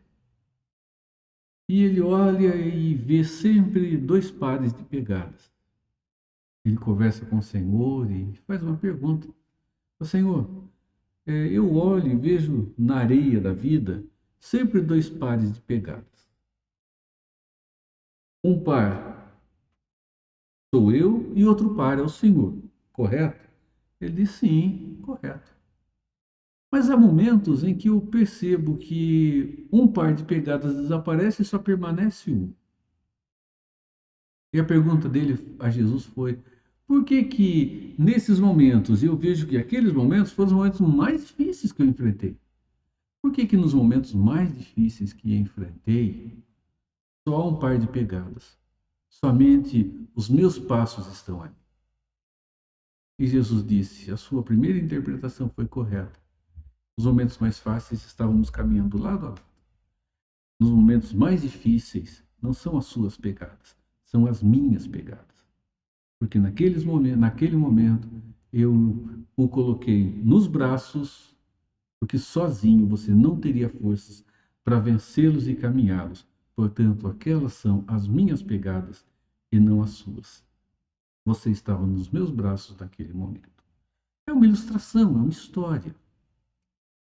E ele olha e vê sempre dois pares de pegadas. Ele conversa com o Senhor e faz uma pergunta. Senhor, eu olho e vejo na areia da vida sempre dois pares de pegadas. Um par sou eu e outro par é o Senhor, correto? Ele diz sim, correto. Mas há momentos em que eu percebo que um par de pegadas desaparece e só permanece um. E a pergunta dele a Jesus foi: por que que nesses momentos eu vejo que aqueles momentos foram os momentos mais difíceis que eu enfrentei? Por que que nos momentos mais difíceis que enfrentei, só há um par de pegadas? Somente os meus passos estão ali. E Jesus disse: a sua primeira interpretação foi correta. Nos momentos mais fáceis, estávamos caminhando lado a lado. Nos momentos mais difíceis, não são as suas pegadas, são as minhas pegadas. Porque naquele momento, eu o coloquei nos braços, porque sozinho você não teria forças para vencê-los e caminhá-los. Portanto, aquelas são as minhas pegadas e não as suas. Você estava nos meus braços naquele momento. É uma ilustração, é uma história.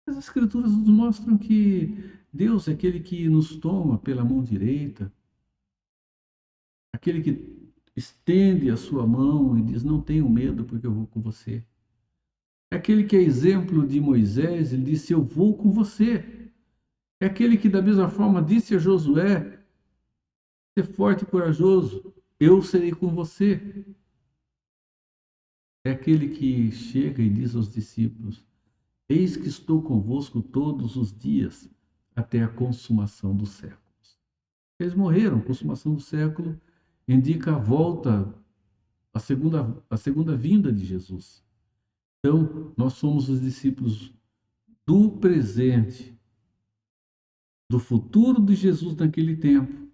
As Escrituras nos mostram que Deus é aquele que nos toma pela mão direita, aquele que estende a sua mão e diz: não tenho medo porque eu vou com você. É aquele que é exemplo de Moisés, ele disse: eu vou com você. É aquele que, da mesma forma, disse a Josué: ser forte e corajoso, eu serei com você. É aquele que chega e diz aos discípulos: eis que estou convosco todos os dias, até a consumação dos séculos. Eles morreram, a consumação do século indica a volta, a segunda vinda de Jesus. Então, nós somos os discípulos do presente, do futuro de Jesus naquele tempo,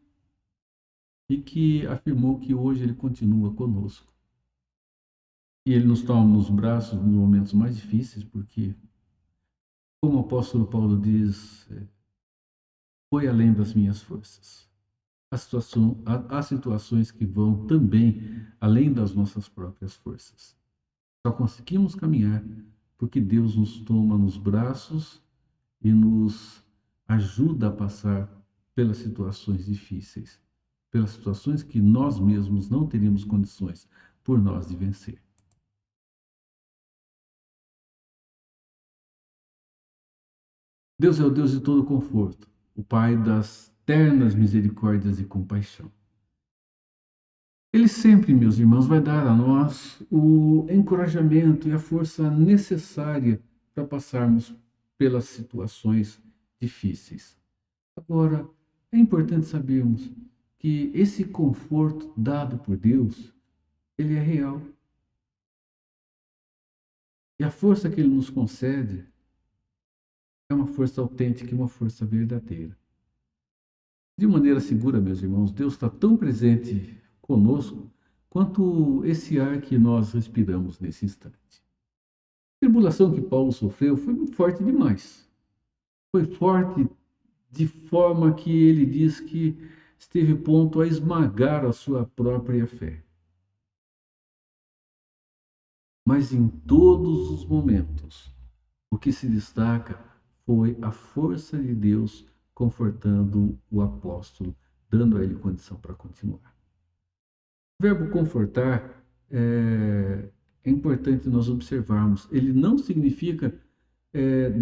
e que afirmou que hoje ele continua conosco. E ele nos toma nos braços nos momentos mais difíceis, porque, como o apóstolo Paulo diz, foi além das minhas forças. Há situações que vão também além das nossas próprias forças. Só conseguimos caminhar porque Deus nos toma nos braços e nos ajuda a passar pelas situações difíceis, pelas situações que nós mesmos não teríamos condições por nós de vencer. Deus é o Deus de todo conforto, o Pai das ternas misericórdias e compaixão. Ele sempre, meus irmãos, vai dar a nós o encorajamento e a força necessária para passarmos pelas situações difíceis. Agora, é importante sabermos que esse conforto dado por Deus, ele é real. E a força que ele nos concede é uma força autêntica e uma força verdadeira. De maneira segura, meus irmãos, Deus está tão presente conosco quanto esse ar que nós respiramos nesse instante. A tribulação que Paulo sofreu foi muito forte demais. Foi forte de forma que ele diz que esteve pronto a esmagar a sua própria fé. Mas em todos os momentos, o que se destaca foi a força de Deus confortando o apóstolo, dando a ele condição para continuar. O verbo confortar é importante nós observarmos. Ele não significa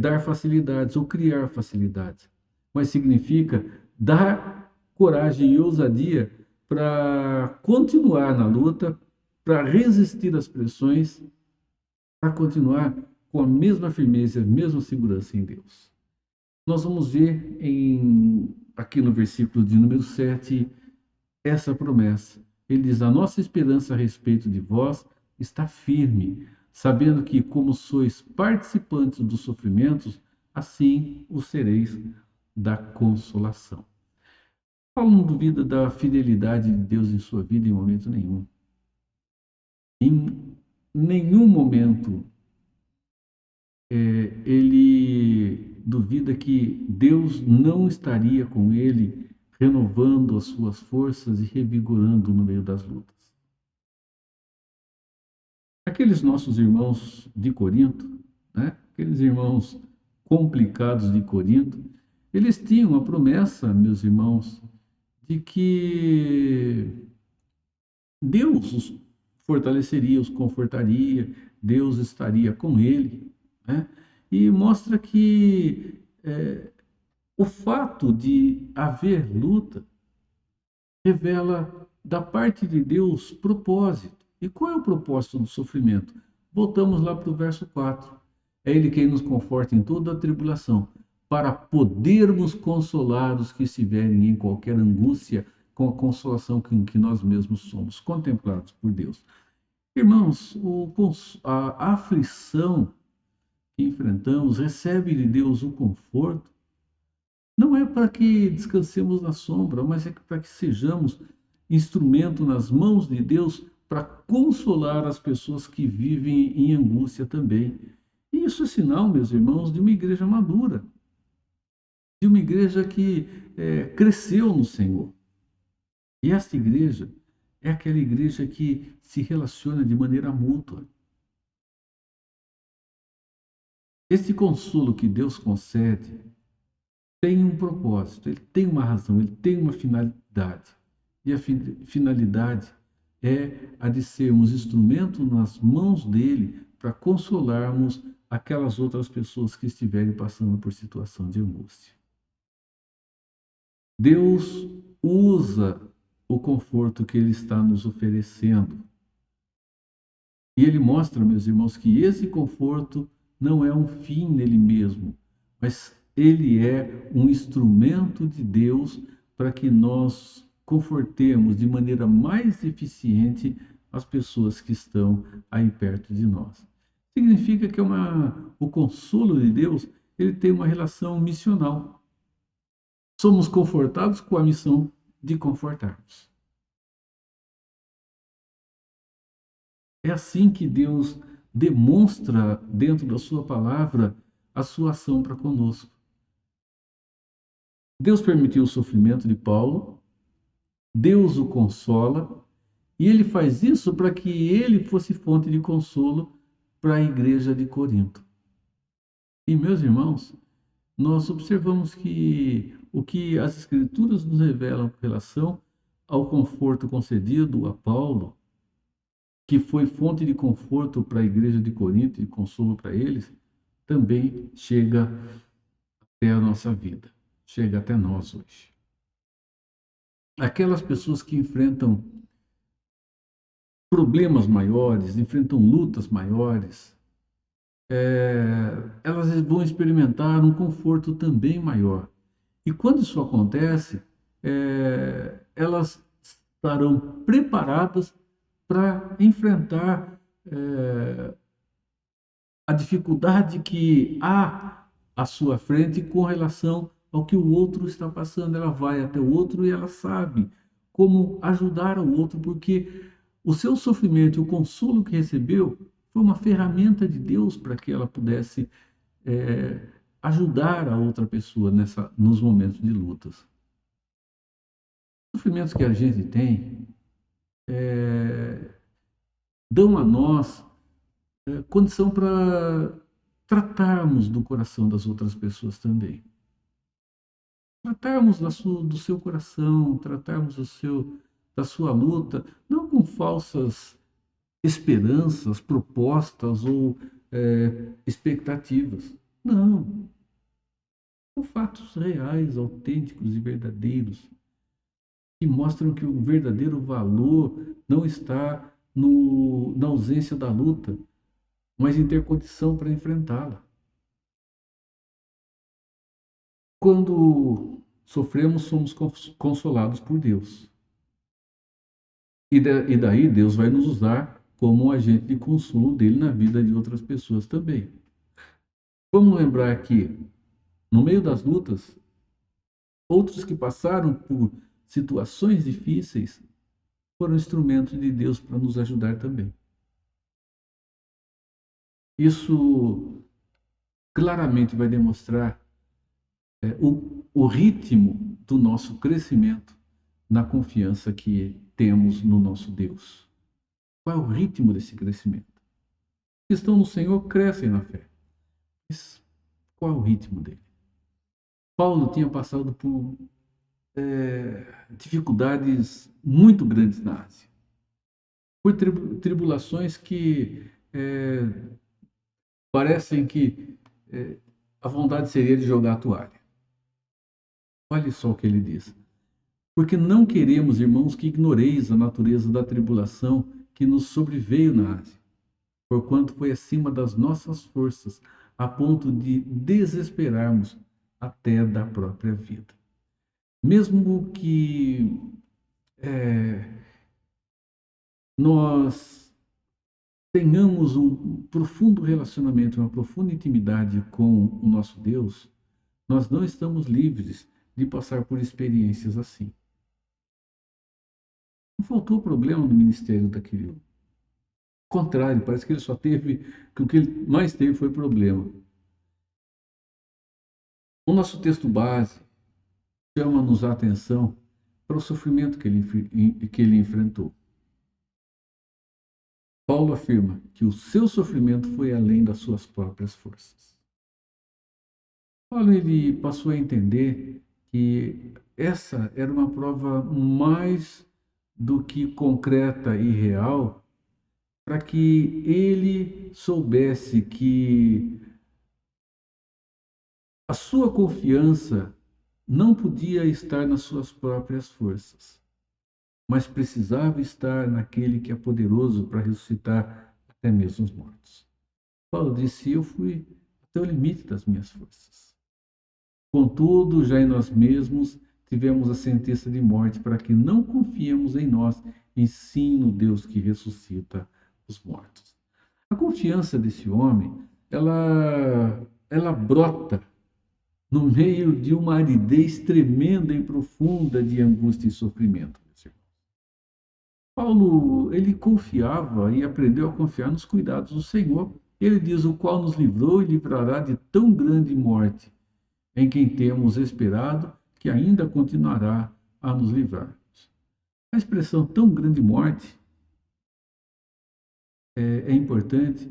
dar facilidades ou criar facilidades, mas significa dar coragem e ousadia para continuar na luta, para resistir às pressões, para continuar com a mesma firmeza, a mesma segurança em Deus. Nós vamos ver aqui no versículo de número 7 essa promessa. Ele diz: a nossa esperança a respeito de vós está firme, sabendo que, como sois participantes dos sofrimentos, assim o sereis da consolação. Paulo não duvida da fidelidade de Deus em sua vida em momento nenhum. Em nenhum momento ele duvida que Deus não estaria com ele, renovando as suas forças e revigorando no meio das lutas. Aqueles nossos irmãos de Corinto, né? Aqueles irmãos complicados de Corinto, eles tinham a promessa, meus irmãos, de que Deus os fortaleceria, os confortaria, Deus estaria com ele, né? E mostra que o fato de haver luta revela da parte de Deus propósito. E qual é o propósito do sofrimento? Voltamos lá para o verso 4. É Ele quem nos conforta em toda a tribulação, para podermos consolar os que estiverem em qualquer angústia, com a consolação que nós mesmos somos contemplados por Deus. Irmãos, a aflição que enfrentamos, recebe de Deus o conforto, não é para que descansemos na sombra, mas é para que sejamos instrumento nas mãos de Deus para consolar as pessoas que vivem em angústia também. E isso é sinal, meus irmãos, de uma igreja madura, de uma igreja que cresceu no Senhor. E esta igreja é aquela igreja que se relaciona de maneira mútua. Esse consolo que Deus concede tem um propósito, ele tem uma razão, ele tem uma finalidade. E a finalidade é a de sermos instrumento nas mãos dele para consolarmos aquelas outras pessoas que estiverem passando por situação de angústia. Deus usa o conforto que ele está nos oferecendo. E ele mostra, meus irmãos, que esse conforto não é um fim nele mesmo, mas ele é um instrumento de Deus para que nós confortemos de maneira mais eficiente as pessoas que estão aí perto de nós. Significa que o consolo de Deus, ele tem uma relação missional. Somos confortados com a missão de confortarmos. É assim que Deus demonstra dentro da sua palavra a sua ação para conosco. Deus permitiu o sofrimento de Paulo, Deus o consola, e ele faz isso para que ele fosse fonte de consolo para a igreja de Corinto. E, meus irmãos, nós observamos que o que as Escrituras nos revelam com relação ao conforto concedido a Paulo, que foi fonte de conforto para a igreja de Corinto e consolo para eles, também chega até a nossa vida, chega até nós hoje. Aquelas pessoas que enfrentam problemas maiores, enfrentam lutas maiores, elas vão experimentar um conforto também maior. E quando isso acontece, elas estarão preparadas para enfrentar a dificuldade que há à sua frente com relação ao que o outro está passando. Ela vai até o outro e ela sabe como ajudar o outro, porque o seu sofrimento e o consolo que recebeu foi uma ferramenta de Deus para que ela pudesse ajudar a outra pessoa nos momentos de lutas. Os sofrimentos que a gente tem dão a nós condição para tratarmos do coração das outras pessoas também. Tratarmos do seu coração, tratarmos da sua luta, não com falsas esperanças, propostas ou expectativas. Não. São fatos reais, autênticos e verdadeiros, que mostram que o verdadeiro valor não está na ausência da luta, mas em ter condição para enfrentá-la. Quando sofremos, somos consolados por Deus. E daí Deus vai nos usar como um agente de consolo dele na vida de outras pessoas também. Vamos lembrar que, no meio das lutas, outros que passaram por situações difíceis foram instrumentos de Deus para nos ajudar também. Isso claramente vai demonstrar o ritmo do nosso crescimento na confiança que temos no nosso Deus. Qual é o ritmo desse crescimento? Os que estão no Senhor crescem na fé. Mas qual é o ritmo dele? Paulo tinha passado por dificuldades muito grandes na Ásia. Por tribulações que parecem que a vontade seria de jogar a toalha. Olha só o que ele diz. Porque não queremos, irmãos, que ignoreis a natureza da tribulação que nos sobreveio na Ásia, porquanto foi acima das nossas forças, a ponto de desesperarmos até da própria vida. Mesmo que nós tenhamos um profundo relacionamento, uma profunda intimidade com o nosso Deus, nós não estamos livres de passar por experiências assim. Não faltou problema no ministério daquele homem. Ao contrário, parece que ele só teve, que o que ele mais teve foi problema. O nosso texto base chama-nos a atenção para o sofrimento que ele enfrentou. Paulo afirma que o seu sofrimento foi além das suas próprias forças. Paulo ele passou a entender que essa era uma prova mais do que concreta e real para que ele soubesse que a sua confiança não podia estar nas suas próprias forças, mas precisava estar naquele que é poderoso para ressuscitar até mesmo os mortos. Paulo disse: eu fui até o limite das minhas forças. Contudo, já em nós mesmos tivemos a sentença de morte para que não confiemos em nós, e sim no Deus que ressuscita os mortos. A confiança desse homem, ela brota no meio de uma aridez tremenda e profunda de angústia e sofrimento. Paulo, ele confiava e aprendeu a confiar nos cuidados do Senhor. Ele diz: o qual nos livrou e livrará de tão grande morte, em quem temos esperado que ainda continuará a nos livrar. A expressão tão grande morte é importante,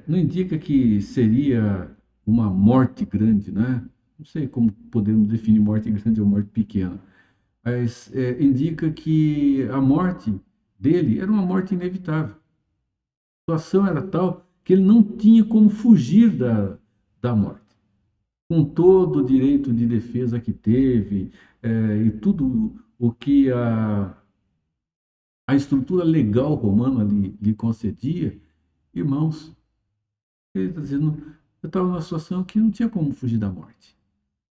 não indica que seria uma morte grande, né? Não sei como podemos definir morte grande ou morte pequena, mas indica que a morte dele era uma morte inevitável. A situação era tal que ele não tinha como fugir da morte. Com todo o direito de defesa que teve, e tudo o que a estrutura legal romana lhe concedia, irmãos, ele está dizendo, eu estava numa situação que não tinha como fugir da morte.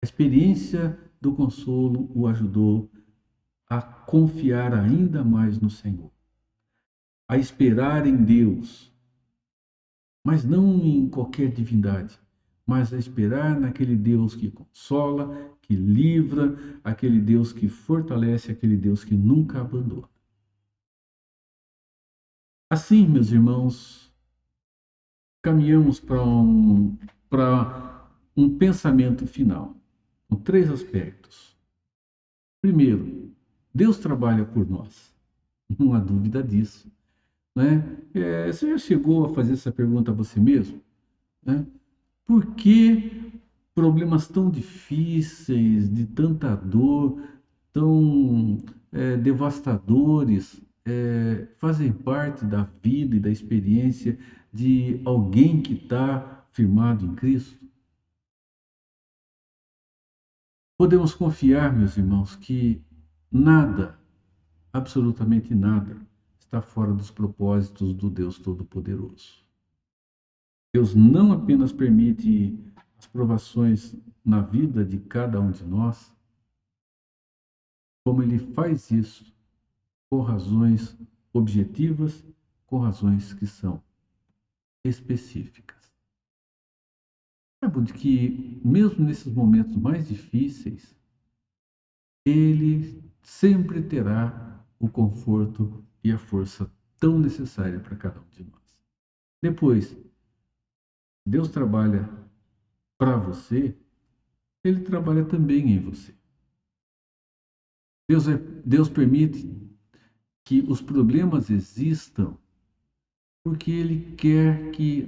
A experiência do consolo o ajudou a confiar ainda mais no Senhor, a esperar em Deus, mas não em qualquer divindade, mas a esperar naquele Deus que consola, que livra, aquele Deus que fortalece, aquele Deus que nunca abandona. Assim, meus irmãos, caminhamos para um pensamento final, com 3 aspectos. Primeiro, Deus trabalha por nós, não há dúvida disso. Né? Você já chegou a fazer essa pergunta a você mesmo? Né? Por que problemas tão difíceis, de tanta dor, tão devastadores, fazem parte da vida e da experiência de alguém que está firmado em Cristo? Podemos confiar, meus irmãos, que nada, absolutamente nada, está fora dos propósitos do Deus Todo-Poderoso. Deus não apenas permite as provações na vida de cada um de nós, como Ele faz isso com razões objetivas, com razões que são específicas. Sabe que, mesmo nesses momentos mais difíceis, Ele sempre terá o conforto e a força tão necessária para cada um de nós. Depois, Deus trabalha para você, Ele trabalha também em você. Deus permite que os problemas existam porque Ele quer que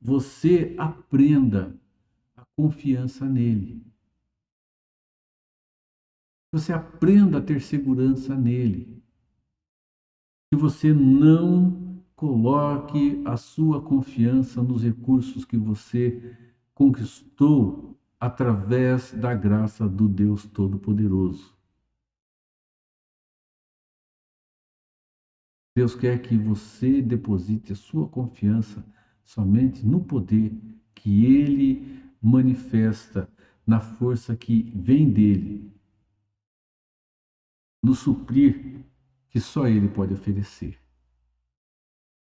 você aprenda a confiança nele. Você aprenda a ter segurança nele. Que você não coloque a sua confiança nos recursos que você conquistou através da graça do Deus Todo-Poderoso. Deus quer que você deposite a sua confiança somente no poder que Ele manifesta, na força que vem dele, no suprir que só Ele pode oferecer.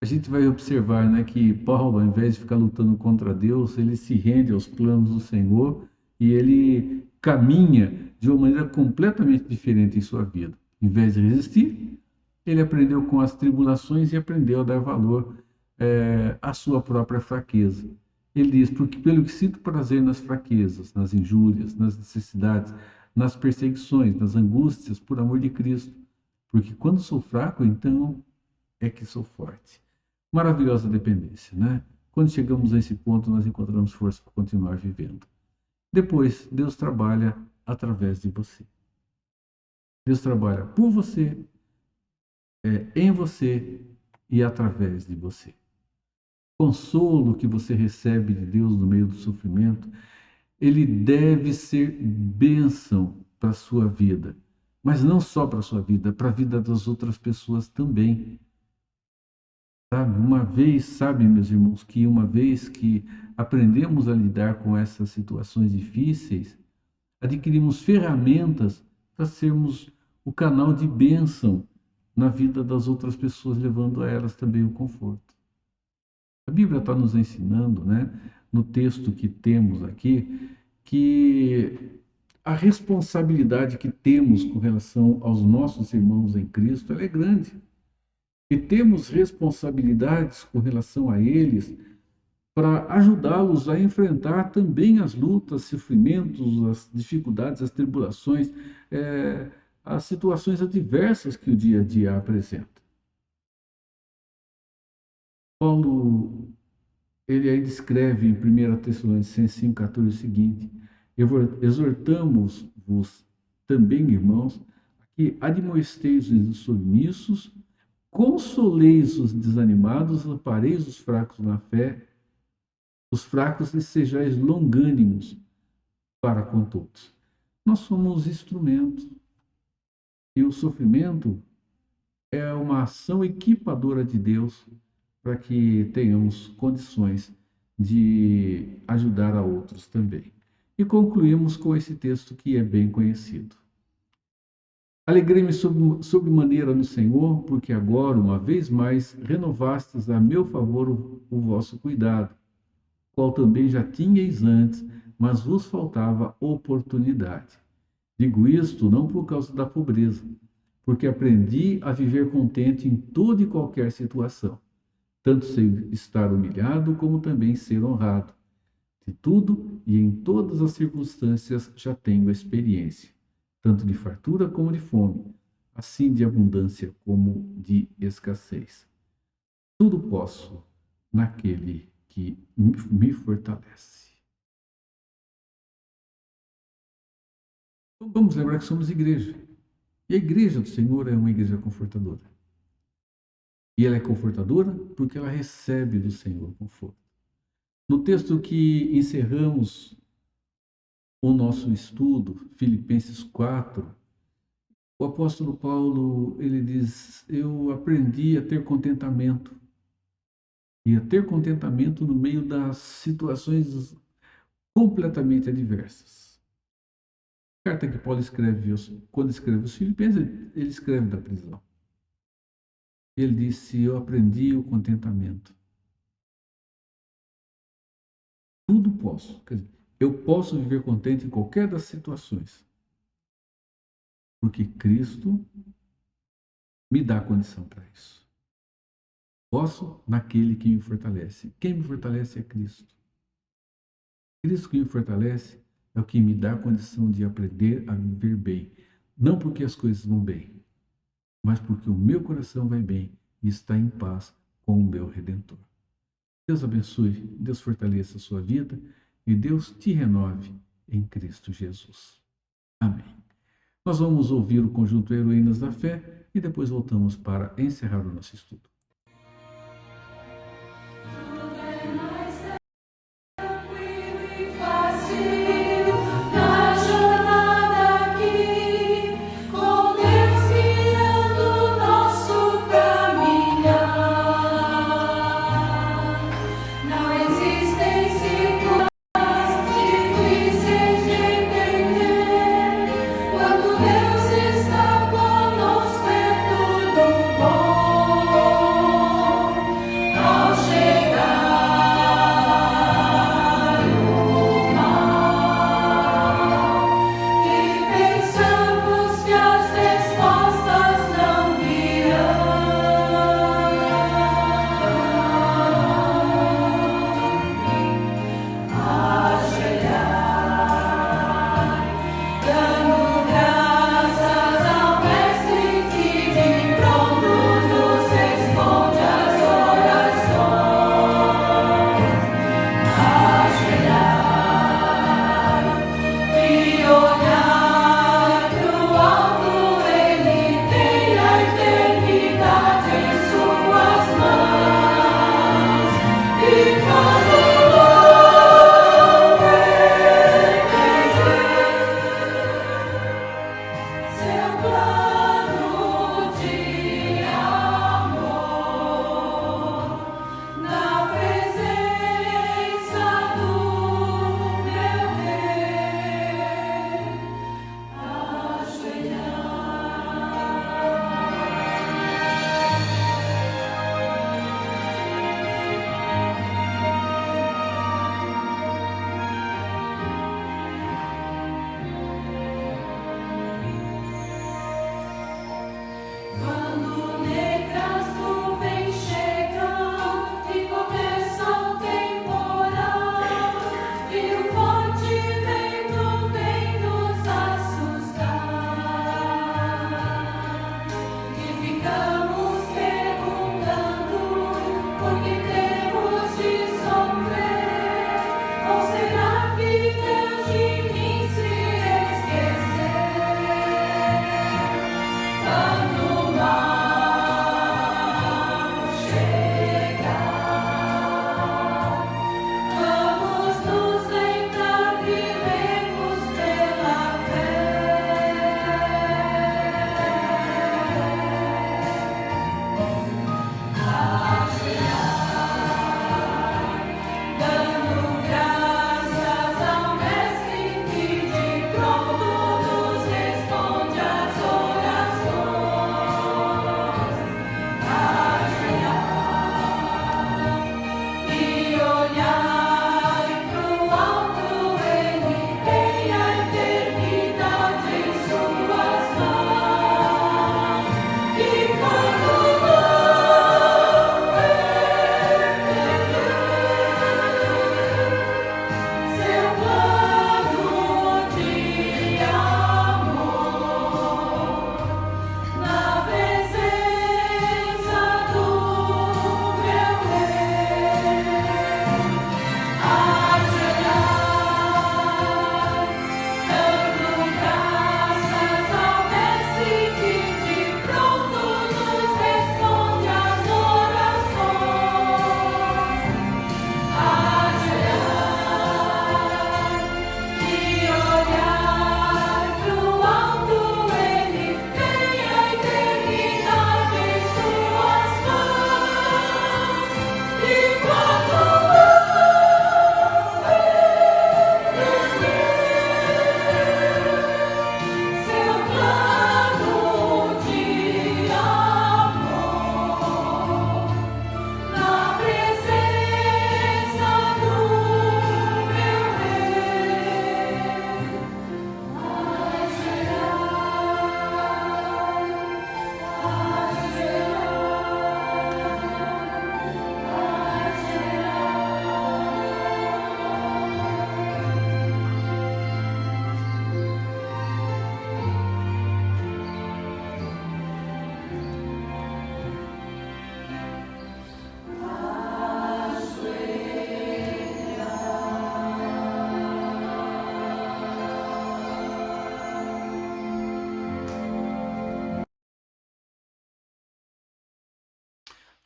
A gente vai observar, né, que Paulo, ao invés de ficar lutando contra Deus, ele se rende aos planos do Senhor e ele caminha de uma maneira completamente diferente em sua vida. Em vez de resistir, ele aprendeu com as tribulações e aprendeu a dar valor à sua própria fraqueza. Ele diz, porque pelo que sinto prazer nas fraquezas, nas injúrias, nas necessidades, nas perseguições, nas angústias, por amor de Cristo. Porque quando sou fraco, então é que sou forte. Maravilhosa dependência, né? Quando chegamos a esse ponto, nós encontramos força para continuar vivendo. Depois, Deus trabalha através de você. Deus trabalha por você, em você e através de você. Consolo que você recebe de Deus no meio do sofrimento, ele deve ser bênção para a sua vida. Mas não só para a sua vida, para a vida das outras pessoas também. Sabe, meus irmãos, que uma vez que aprendemos a lidar com essas situações difíceis, adquirimos ferramentas para sermos o canal de bênção na vida das outras pessoas, levando a elas também o conforto. A Bíblia está nos ensinando, né, no texto que temos aqui, que a responsabilidade que temos com relação aos nossos irmãos em Cristo, ela é grande. E temos responsabilidades com relação a eles para ajudá-los a enfrentar também as lutas, sofrimentos, as dificuldades, as tribulações, as situações adversas que o dia a dia apresenta. Paulo, ele aí descreve em 1 Tessalonicenses 5,14 o seguinte: exortamos-vos também, irmãos, que admoesteis os submissos, consoleis os desanimados, ampareis os fracos na fé, os fracos e sejais longânimos para com todos. Nós somos instrumentos. E o sofrimento é uma ação equipadora de Deus para que tenhamos condições de ajudar a outros também. E concluímos com esse texto que é bem conhecido. Alegrei-me sobremaneira no Senhor, porque agora, uma vez mais, renovastes a meu favor o vosso cuidado, qual também já tinhais antes, mas vos faltava oportunidade. Digo isto não por causa da pobreza, porque aprendi a viver contente em toda e qualquer situação, tanto sem estar humilhado como também ser honrado. De tudo e em todas as circunstâncias já tenho experiência, tanto de fartura como de fome, assim de abundância como de escassez. Tudo posso naquele que me fortalece. Então, vamos lembrar que somos igreja. E a igreja do Senhor é uma igreja confortadora. E ela é confortadora porque ela recebe do Senhor conforto. No texto que encerramos o nosso estudo, Filipenses 4, o apóstolo Paulo, ele diz: eu aprendi a ter contentamento. E a ter contentamento no meio das situações completamente adversas. A carta que Paulo escreve, quando escreve os Filipenses, ele escreve da prisão. Ele disse: eu aprendi o contentamento. Tudo posso. Quer dizer, eu posso viver contente em qualquer das situações. Porque Cristo me dá condição para isso. Posso naquele que me fortalece. Quem me fortalece é Cristo. Cristo que me fortalece é o que me dá a condição de aprender a viver bem. Não porque as coisas vão bem, mas porque o meu coração vai bem e está em paz com o meu Redentor. Deus abençoe, Deus fortaleça a sua vida e Deus te renove em Cristo Jesus. Amém. Nós vamos ouvir o conjunto Heroínas da Fé e depois voltamos para encerrar o nosso estudo. Deus está conosco, é tudo bom.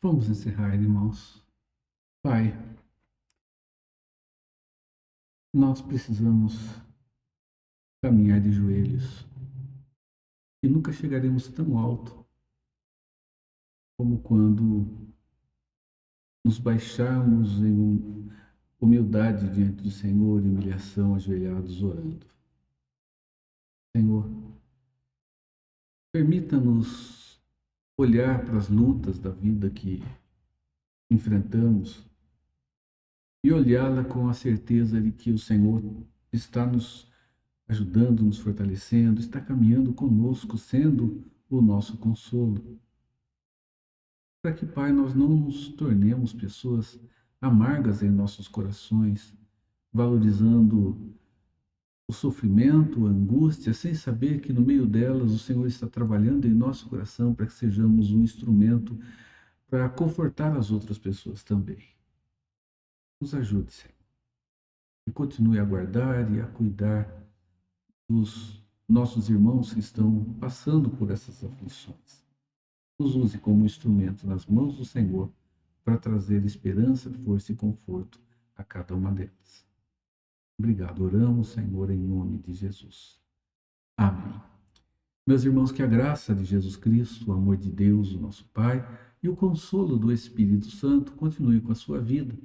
Vamos encerrar, irmãos. Pai, nós precisamos caminhar de joelhos e nunca chegaremos tão alto como quando nos baixarmos em humildade diante do Senhor, em humilhação, ajoelhados, orando. Senhor, permita-nos olhar para as lutas da vida que enfrentamos e olhá-la com a certeza de que o Senhor está nos ajudando, nos fortalecendo, está caminhando conosco, sendo o nosso consolo. Para que, Pai, nós não nos tornemos pessoas amargas em nossos corações, valorizando o sofrimento, a angústia, sem saber que no meio delas o Senhor está trabalhando em nosso coração para que sejamos um instrumento para confortar as outras pessoas também. Nos ajude, Senhor, e continue a guardar e a cuidar dos nossos irmãos que estão passando por essas aflições. Nos use como instrumento nas mãos do Senhor para trazer esperança, força e conforto a cada uma delas. Obrigado. Oramos, Senhor, em nome de Jesus. Amém. Meus irmãos, que a graça de Jesus Cristo, o amor de Deus, o nosso Pai, e o consolo do Espírito Santo continue com a sua vida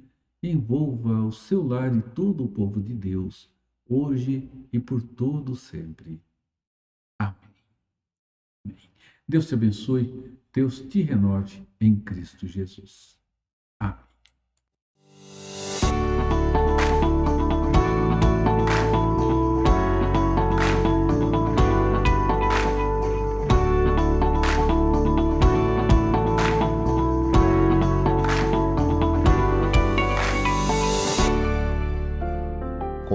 e envolva o seu lar e todo o povo de Deus, hoje e por todo sempre. Amém. Amém. Deus te abençoe, Deus te renove em Cristo Jesus. Amém.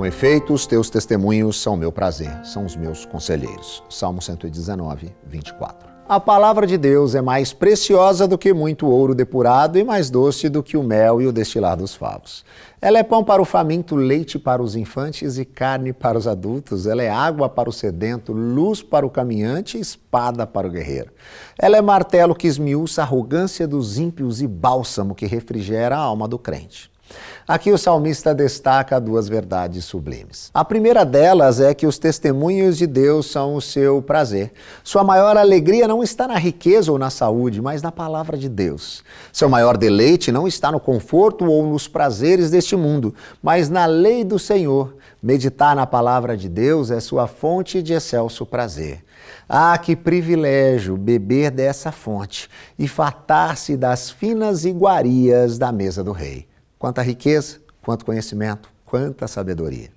Com efeito, os teus testemunhos são meu prazer, são os meus conselheiros. Salmo 119, 24. A palavra de Deus é mais preciosa do que muito ouro depurado e mais doce do que o mel e o destilar dos favos. Ela é pão para o faminto, leite para os infantes e carne para os adultos. Ela é água para o sedento, luz para o caminhante e espada para o guerreiro. Ela é martelo que esmiuça a arrogância dos ímpios e bálsamo que refrigera a alma do crente. Aqui o salmista destaca duas verdades sublimes. A primeira delas é que os testemunhos de Deus são o seu prazer. Sua maior alegria não está na riqueza ou na saúde, mas na palavra de Deus. Seu maior deleite não está no conforto ou nos prazeres deste mundo, mas na lei do Senhor. Meditar na palavra de Deus é sua fonte de excelso prazer. Ah, que privilégio beber dessa fonte e fartar-se das finas iguarias da mesa do rei. Quanta riqueza, quanto conhecimento, quanta sabedoria.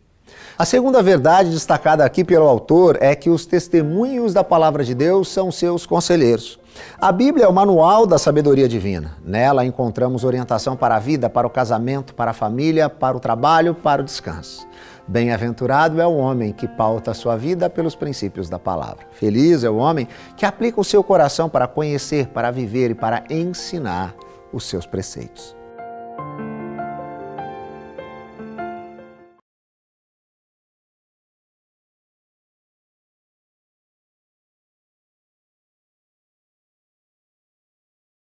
A segunda verdade destacada aqui pelo autor é que os testemunhos da palavra de Deus são seus conselheiros. A Bíblia é o manual da sabedoria divina. Nela encontramos orientação para a vida, para o casamento, para a família, para o trabalho, para o descanso. Bem-aventurado é o homem que pauta a sua vida pelos princípios da palavra. Feliz é o homem que aplica o seu coração para conhecer, para viver e para ensinar os seus preceitos.